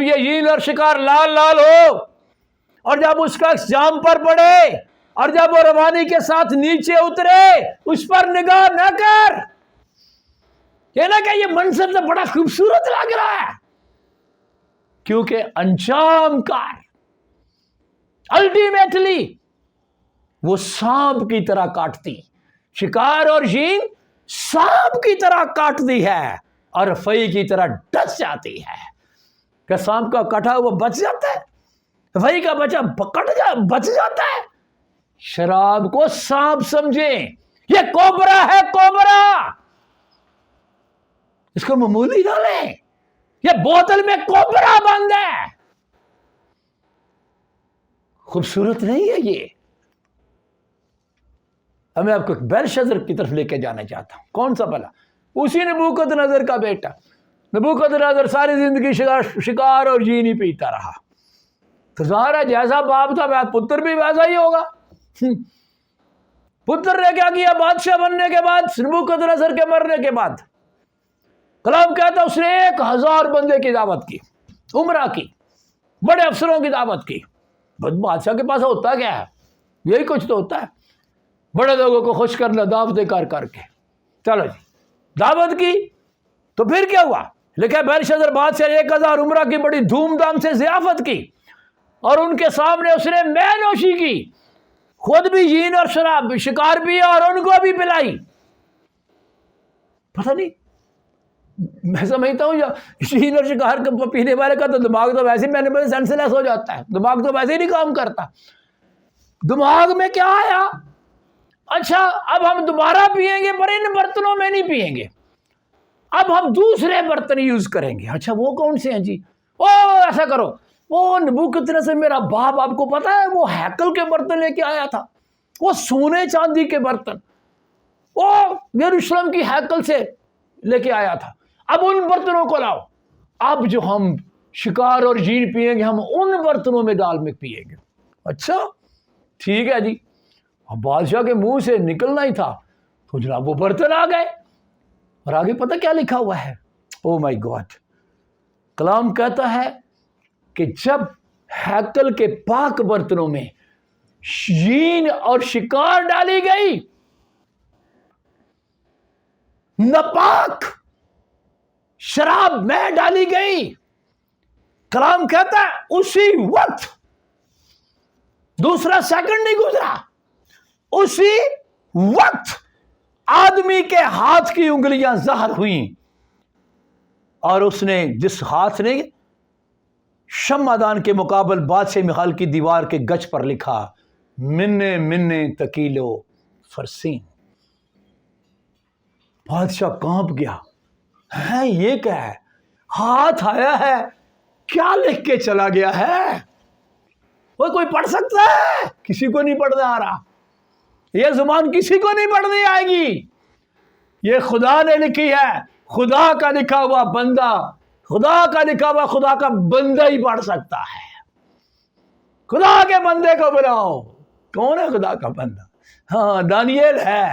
یہ یین اور شکار لال لال ہو اور جب اس کا جام پر پڑے اور جب وہ روانی کے ساتھ نیچے اترے، اس پر نگاہ نہ کر، یہ نہ کہ یہ منظر تو بڑا خوبصورت لگ رہا ہے، کیونکہ انجام کار الٹیمیٹلی وہ سانپ کی طرح کاٹتی، شکار اور یین سانپ کی طرح کاٹتی ہے اور فئی کی طرح ڈس جاتی ہے۔ کہ سانپ کا کٹا ہوا بچ جاتا ہے، فئی کا بچہ بچ جاتا ہے۔ شراب کو سانپ سمجھیں، یہ کوبرا ہے، کوبرا، اس کو معمولی نہ لیں، یہ بوتل میں کوبرا بند ہے، خوبصورت نہیں ہے یہ۔ اب میں آپ کو بیلشازر کی طرف لے کے جانا چاہتا ہوں۔ کون سا بلا؟ اسی نبوکدنضر کا بیٹا۔ نبوکدنضر ساری زندگی شکار اور یین ہی پیتا رہا، تو ظاہر ہے جیسا باپ تھا پتر بھی ویسا ہی ہوگا۔ پتر نے کیا کیا بادشاہ بننے کے بعد، نبوکدنضر کے مرنے کے بعد؟ کلام کہتا اس نے 1000 بندے کی دعوت کی، عمرہ کی، بڑے افسروں کی دعوت کی۔ بادشاہ کے پاس ہوتا کیا ہے؟ یہی کچھ تو ہوتا ہے، بڑے لوگوں کو خوش کرنا دعوتیں کر کے۔ چلو جی، دعوت کی تو پھر کیا ہوا؟ لکھا بیلشازر بادشاہ 1000 عمرہ کی بڑی دھوم دھام سے ضیافت کی، اور ان کے سامنے اس نے مے نوشی کی، خود بھی یین اور شراب شکار بھی اور ان کو بھی پلائی۔ پتہ نہیں، میں سمجھتا ہوں یین اور شکار پینے والے کا تو دماغ تو ویسے ہی میں سینس لیس ہو جاتا ہے، دماغ تو ویسے ہی نہیں کام کرتا۔ دماغ میں کیا آیا؟ اچھا اب ہم دوبارہ پیئیں گے پر ان برتنوں میں نہیں پیئیں گے، اب ہم دوسرے برتن یوز کریں گے۔ اچھا وہ کون سے ہیں جی؟ ایسا کرو، وہ نبوکدنضر میرا باپ، آپ کو پتا ہے وہ ہیکل کے برتن لے کے آیا تھا، وہ سونے چاندی کے برتن، وہ یروشلم کی ہیکل سے لے کے آیا تھا، اب ان برتنوں کو لاؤ، اب جو ہم شکار اور یین پیئیں گے ہم ان برتنوں میں ڈال میں پیئیں گے۔ اچھا ٹھیک ہے جی۔ اب بادشاہ کے منہ سے نکلنا ہی تھا تو جناب وہ برتن آ گئے، اور آگے پتہ کیا لکھا ہوا ہے؟ او مائی گاڈ، کلام کہتا ہے کہ جب ہیکل کے پاک برتنوں میں یین اور شکار ڈالی گئی، ناپاک شراب میں ڈالی گئی، کلام کہتا ہے اسی وقت، دوسرا سیکنڈ نہیں گزرا، اسی وقت آدمی کے ہاتھ کی انگلیاں زہر ہوئیں، اور اس نے جس ہاتھ نے شمعدان کے مقابل بادشاہ مخال کی دیوار کے گچ پر لکھا منے منے تکیلو فرسین۔ بادشاہ کانپ گیا، ہے یہ کیا ہے؟ ہاتھ آیا ہے، کیا لکھ کے چلا گیا ہے؟ وہ کوئی پڑھ سکتا ہے؟ کسی کو نہیں پڑھنا آ رہا، یہ زبان کسی کو نہیں پڑھنی آئے گی، یہ خدا نے لکھی ہے، خدا کا لکھا ہوا بندہ، خدا کا لکھا ہوا خدا کا بندہ ہی پڑھ سکتا ہے۔ خدا کے بندے کو بلاؤ۔ کون ہے خدا کا بندہ؟ ہاں دانیل ہے،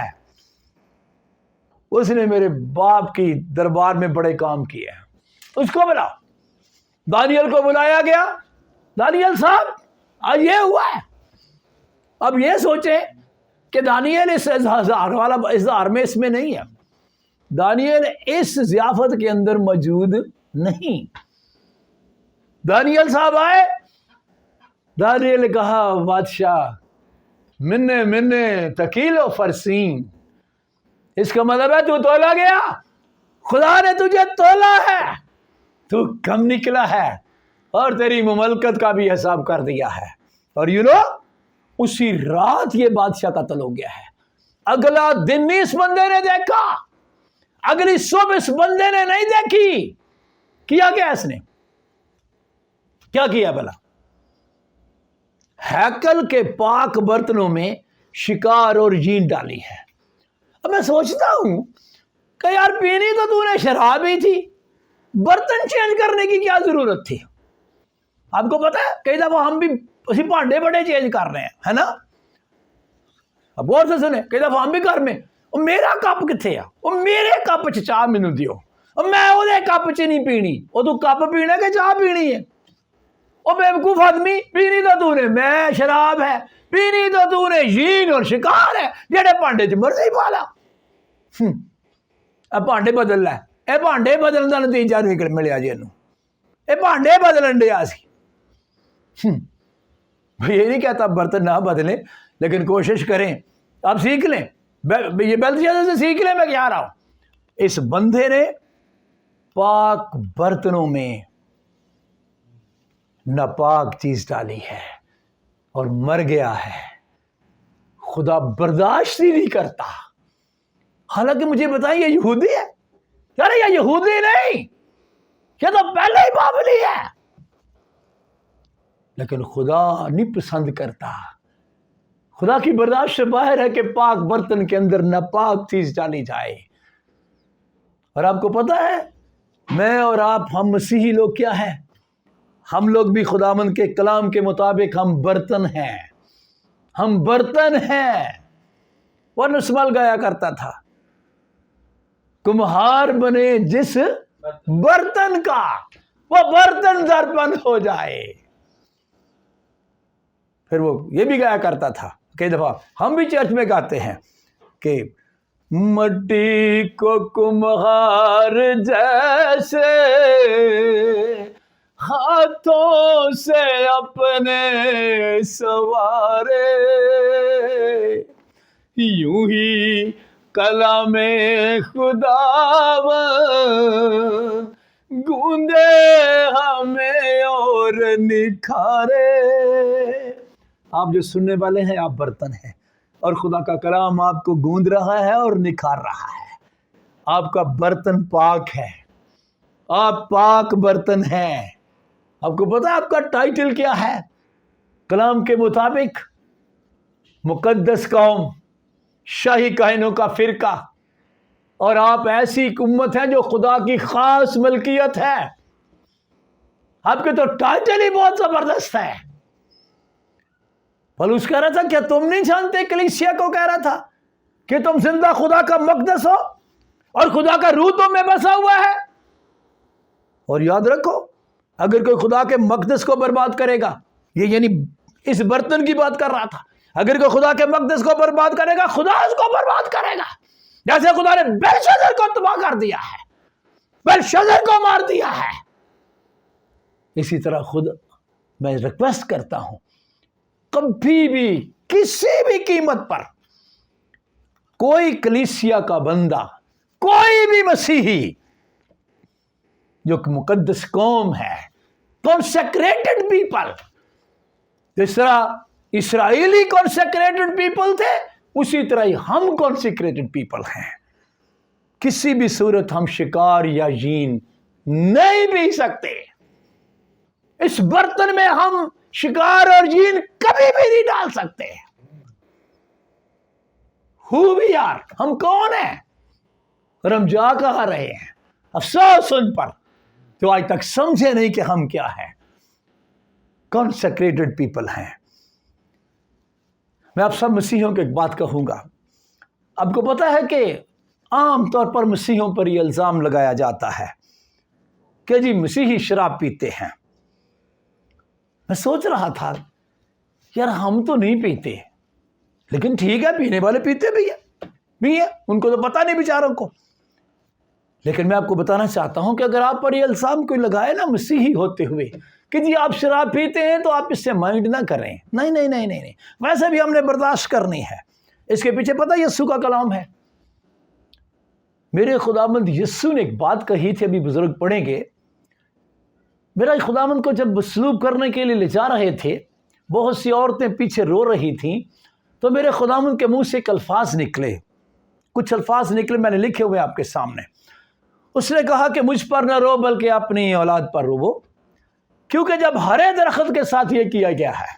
اس نے میرے باپ کی دربار میں بڑے کام کیے ہیں، اس کو بلاؤ۔ دانیل کو بلایا گیا، دانیل صاحب آج یہ ہوا ہے۔ اب یہ سوچیں کہ دانیل اس اظہار میں اس میں نہیں ہے، دانیل اس ضیافت کے اندر موجود نہیں۔ دانیل صاحب آئے، دانیل نے کہا بادشاہ منے منے تکیلو فرسین، اس کا مطلب ہے تو تولا گیا، خدا نے تجھے تولا ہے، تو کم نکلا ہے، اور تیری مملکت کا بھی حساب کر دیا ہے۔ اور اسی رات یہ بادشاہ قتل ہو گیا ہے۔ اگلا دن اس بندے نے دیکھا، اگلی صبح اس بندے نے نہیں دیکھی، کیا کیا اس نے؟ کیا کیا بھلا؟ ہیکل کے پاک برتنوں میں شکار اور یین ڈالی ہے۔ اب میں سوچتا ہوں کہ یار پینی تو نے شراب ہی تھی، برتن چینج کرنے کی کیا ضرورت تھی؟ آپ کو پتا ہے کئی دفعہ ہم بھی اسی پانڈے بڑے چینج کر رہے ہیں، ہے نا؟ اب غور سے سنیں، کئی دفعہ ہم بھی گھر میں میرا کپ کتنے آ، میرے کپ چاہ مینو دیو، میں وہ کپ چ نہیں پینی، وہ تو کپ پینا کہ چاہ پینی ہے؟ وہ بیوقوف آدمی، پینی تو نے میں شراب ہے، پینی تو نے جین اور شکار ہے جہے بھانڈے چ مرضی پالا۔ بھانڈے بدل ہے، یہ بھانڈے بدلن کا نتیجہ نکل ملیا جی، یہ بھانڈے بدلن دیا سی۔ یہ نہیں کہتا برتن نہ بدلیں، لیکن کوشش کریں، آپ سیکھ لیں، یہ بلدیہ سے سیکھ لیں۔ میں کیا رہا ہوں، اس بندے نے پاک برتنوں میں ناپاک چیز ڈالی ہے اور مر گیا ہے۔ خدا برداشت ہی نہیں کرتا۔ حالانکہ مجھے بتائیں یہ یہودی ہے؟ یار یہ یہودی نہیں، یہ تو پہلے ہی بابلی ہے، لیکن خدا نہیں پسند کرتا۔ خدا کی برداشت سے باہر ہے کہ پاک برتن کے اندر ناپاک چیز ڈالی جائے۔ اور آپ کو پتا ہے میں اور آپ، ہم مسیحی لوگ کیا ہیں؟ ہم لوگ بھی خداوند کے کلام کے مطابق ہم برتن ہیں، ہم برتن ہیں۔ وہ نسمل گایا کرتا تھا، کمہار بنے جس برتن کا، وہ برتن درپن ہو جائے۔ پھر وہ یہ بھی گایا کرتا تھا، کئی دفعہ ہم بھی چرچ میں گاتے ہیں کہ مٹی کو کمہار جیسے ہاتھوں سے اپنے سوارے، یوں ہی کلام خداوند گوندے ہمیں اور نکھارے۔ آپ جو سننے والے ہیں، آپ برتن ہیں، اور خدا کا کلام آپ کو گوند رہا ہے اور نکھار رہا ہے۔ آپ کا برتن پاک ہے، آپ پاک برتن ہیں۔ آپ کو پتا آپ کا ٹائٹل کیا ہے؟ کلام کے مطابق مقدس قوم، شاہی کہنوں کا فرقہ، اور آپ ایسی امت ہیں جو خدا کی خاص ملکیت ہے۔ آپ کے تو ٹائٹل ہی بہت زبردست ہے۔ پولس کہہ رہا تھا کیا تم نہیں جانتے، کلیسیا کو کہہ رہا تھا کہ تم زندہ خدا کا مقدس ہو اور خدا کا روح تم میں بسا ہوا ہے؟ اور یاد رکھو، اگر کوئی خدا کے مقدس کو برباد کرے گا، یہ یعنی اس برتن کی بات کر رہا تھا، اگر کوئی خدا کے مقدس کو برباد کرے گا، خدا اس کو برباد کرے گا۔ جیسے خدا نے بیلشزر کو تباہ کر دیا ہے، بیلشزر کو مار دیا ہے، اسی طرح خود میں ریکویسٹ کرتا ہوں، کبھی بھی کسی بھی قیمت پر کوئی کلیسیا کا بندہ، کوئی بھی مسیحی جو کہ مقدس قوم ہے، کانسیکریٹڈ پیپل، جس طرح اسرائیلی کانسیکریٹڈ پیپل تھے، اسی طرح ہی ہم کانسیکریٹڈ پیپل ہیں۔ کسی بھی صورت ہم شکار یا جین نہیں پی سکتے۔ اس برتن میں ہم شکار اور جین کبھی بھی نہیں ڈال سکتے۔ Who we are، ہم کون ہیں اور ہم جا کہاں رہے ہیں؟ افسوس ان پر جو آج تک سمجھے نہیں کہ ہم کیا ہیں۔ کانسیکریٹڈ پیپل ہیں۔ میں آپ سب مسیحیوں کو ایک بات کہوں گا، آپ کو پتا ہے کہ عام طور پر مسیحیوں پر یہ الزام لگایا جاتا ہے کہ جی مسیحی شراب پیتے ہیں۔ میں سوچ رہا تھا یار ہم تو نہیں پیتے، لیکن ٹھیک ہے پینے والے پیتے بھی ہیں، ان کو تو پتہ نہیں بیچاروں کو۔ لیکن میں آپ کو بتانا چاہتا ہوں کہ اگر آپ پر یہ الزام کوئی لگائے نا مسیحی ہوتے ہوئے کہ جی آپ شراب پیتے ہیں، تو آپ اس سے مائنڈ نہ کریں۔ نہیں نہیں نہیں نہیں، ویسے بھی ہم نے برداشت کرنی ہے۔ اس کے پیچھے پتہ یسوع کا کلام ہے۔ میرے خداوند یسوع نے ایک بات کہی تھی، ابھی بزرگ پڑھیں گے۔ میرا خداوند کو جب مصلوب کرنے کے لیے لے جا رہے تھے، بہت سی عورتیں پیچھے رو رہی تھیں، تو میرے خداوند کے منہ سے ایک الفاظ نکلے، کچھ الفاظ نکلے، میں نے لکھے ہوئے آپ کے سامنے۔ اس نے کہا کہ مجھ پر نہ رو بلکہ اپنی اولاد پر رو، کیونکہ جب ہرے درخت کے ساتھ یہ کیا گیا ہے،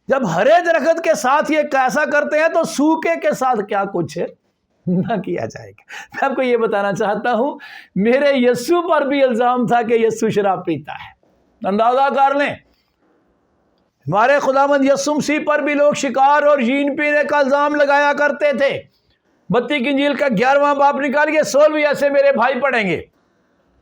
جب ہرے درخت کے ساتھ یہ کیسا کرتے ہیں تو سوکھے کے ساتھ کیا کچھ نہ کیا جائے گا۔ میں آپ کو یہ بتانا چاہتا ہوں، میرے یسوع پر بھی الزام تھا کہ یسوع شراب پیتا ہے۔ اندازہ کر لیں، ہمارے خداوند یسوع مسیح پر بھی لوگ شکار اور جین پینے کا الزام لگایا کرتے تھے۔ متی کی انجیل کا 11واں باب نکالیے، 16 ایسے میرے بھائی پڑھیں گے۔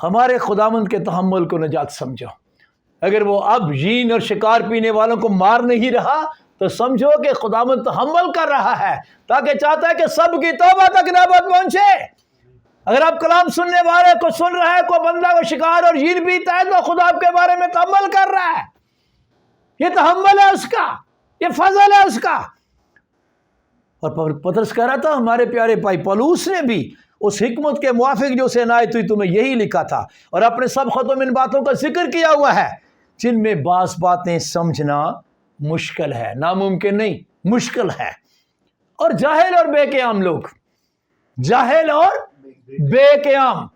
ہمارے خداوند کے تحمل کو نجات سمجھو. اگر وہ اب جین اور شکار پینے والوں کو مار نہیں رہا تو سمجھو کہ خداوند تحمل کر رہا ہے، تاکہ چاہتا ہے کہ سب کی توبہ تک نوبت پہنچے. اگر آپ کلام سننے والے کو سن رہا ہے، کوئی بندہ کو شکار اور جین پیتا ہے، تو خدا آپ کے بارے میں تحمل کر رہا ہے. یہ تحمل ہے اس کا، یہ فضل ہے اس کا. اور پطرس کہہ رہا تھا ہمارے پیارے بھائی پولوس نے بھی اس حکمت کے موافق جو اسے عنایت ہوئی تمہیں یہی لکھا تھا، اور اپنے سب خطوں میں ان باتوں کا ذکر کیا ہوا ہے جن میں بعض باتیں سمجھنا مشکل ہے. ناممکن نہیں، مشکل ہے. اور جاہل اور بے قیام لوگ، جاہل اور بے قیام،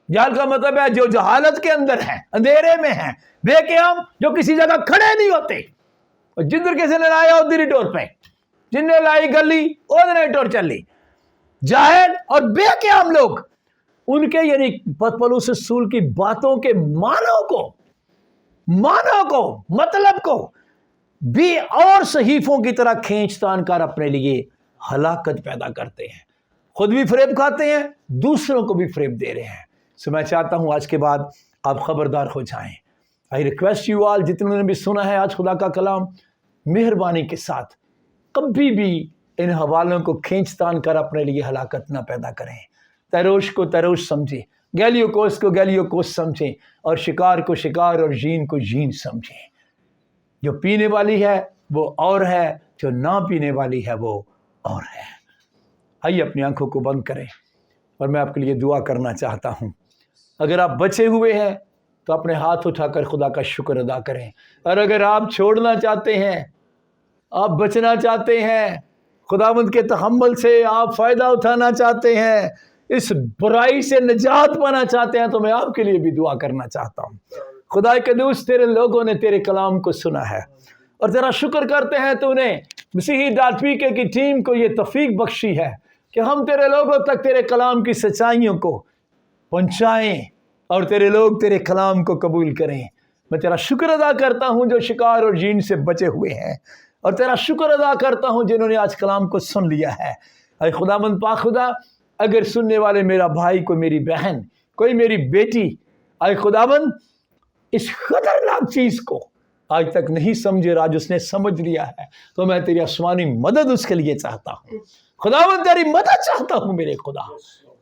جہل کا مطلب ہے جو جہالت کے اندر ہیں، اندھیرے میں ہیں. بے قیام جو کسی جگہ کھڑے نہیں ہوتے، اور جدھر کسی نے لایا ادھر ہی ٹور پہ، جن نے لائی گلی ادھر ہی ٹور چلی. جاہل اور بے قیام لوگ، ان کے یعنی پولس رسول کی باتوں کے معنوں کو مطلب کو بھی اور صحیفوں کی طرح کھینچ تان کر اپنے لیے ہلاکت پیدا کرتے ہیں. خود بھی فریب کھاتے ہیں، دوسروں کو بھی فریب دے رہے ہیں. سو میں چاہتا ہوں آج کے بعد آپ خبردار ہو جائیں. آئی ریکویسٹ یو آل، جتنوں نے بھی سنا ہے آج خدا کا کلام، مہربانی کے ساتھ کبھی بھی ان حوالوں کو کھینچ تان کر اپنے لیے ہلاکت نہ پیدا کریں. تیروش کو تیروش سمجھیں، گیلیوکوس کو گیلیوکوس سمجھیں، اور شکار کو شکار اور جین کو جین سمجھیں. جو پینے والی ہے وہ اور ہے، جو نہ پینے والی ہے وہ اور ہے. آئیے اپنی آنکھوں کو بند کریں اور میں آپ کے لیے دعا کرنا چاہتا ہوں. اگر آپ بچے ہوئے ہیں تو اپنے ہاتھ اٹھا کر خدا کا شکر ادا کریں، اور اگر آپ چھوڑنا چاہتے ہیں، آپ بچنا چاہتے ہیں، خداوند کے تحمل سے آپ فائدہ اٹھانا چاہتے ہیں، اس برائی سے نجات پانا چاہتے ہیں، تو میں آپ کے لیے بھی دعا کرنا چاہتا ہوں. خدا کے دوست، تیرے لوگوں نے تیرے کلام کو سنا ہے اور تیرا شکر کرتے ہیں تو نے مسیحی ڈاٹپیکے کی ٹیم کو یہ توفیق بخشی ہے کہ ہم تیرے لوگوں تک تیرے کلام کی سچائیوں کو پہنچائیں اور تیرے لوگ تیرے کلام کو قبول کریں. میں تیرا شکر ادا کرتا ہوں جو شکار اور جین سے بچے ہوئے ہیں، اور تیرا شکر ادا کرتا ہوں جنہوں نے آج کلام کو سن لیا ہے. اے خداوند پاک خدا، اگر سننے والے میرا بھائی، کوئی میری بہن، کوئی میری بیٹی، اے خداوند اس خطرناک چیز کو آج تک نہیں سمجھے، آج اس نے سمجھ لیا ہے، تو میں تیری آسمانی مدد اس کے لیے چاہتا ہوں. خداوند تیری مدد چاہتا ہوں میرے خدا.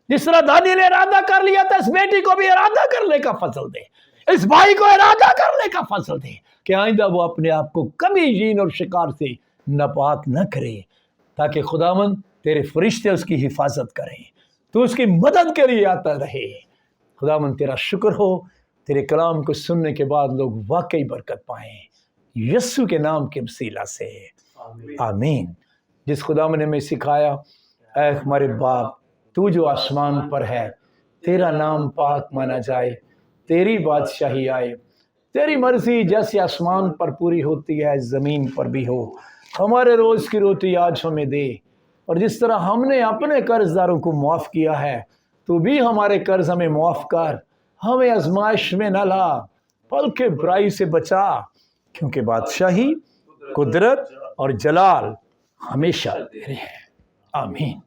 جس طرح دانیال نے ارادہ کر لیا تھا، اس بیٹی کو بھی ارادہ کرنے کا فضل دے، اس بھائی کو ارادہ کرنے کا فضل دے کہ آئندہ وہ اپنے آپ کو کبھی جین اور شکار سے ناپاک نہ کرے، تاکہ خداوند تیرے فرشتے اس کی حفاظت کریں، تو اس کی مدد کے لیے آتا رہے. خداوند تیرا شکر ہو، تیرے کلام کو سننے کے بعد لوگ واقعی برکت پائیں، یسوع کے نام کے وسیلہ سے آمین. جس خداوند نے ہمیں سکھایا، اے ہمارے باپ تو جو آسمان پر ہے، تیرا نام پاک مانا جائے، تیری بادشاہی آئے، تیری مرضی جیسے آسمان پر پوری ہوتی ہے زمین پر بھی ہو. ہمارے روز کی روٹی آج ہمیں دے، اور جس طرح ہم نے اپنے قرض داروں کو معاف کیا ہے، تو بھی ہمارے قرض ہمیں معاف کر، ہمیں آزمائش میں نہ لا بلکہ برائی سے بچا، کیونکہ بادشاہی، قدرت اور جلال ہمیشہ تیرے ہیں. آمین.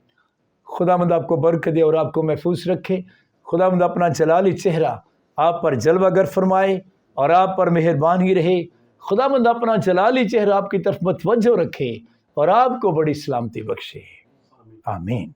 خداوند آپ کو برکت دے اور آپ کو محفوظ رکھے. خداوند اپنا جلالی چہرہ آپ پر جلوہ گر فرمائے اور آپ پر مہربانی رہے. خداوند اپنا جلالی چہرہ آپ کی طرف متوجہ رکھے اور آپ کو بڑی سلامتی بخشے. آمین.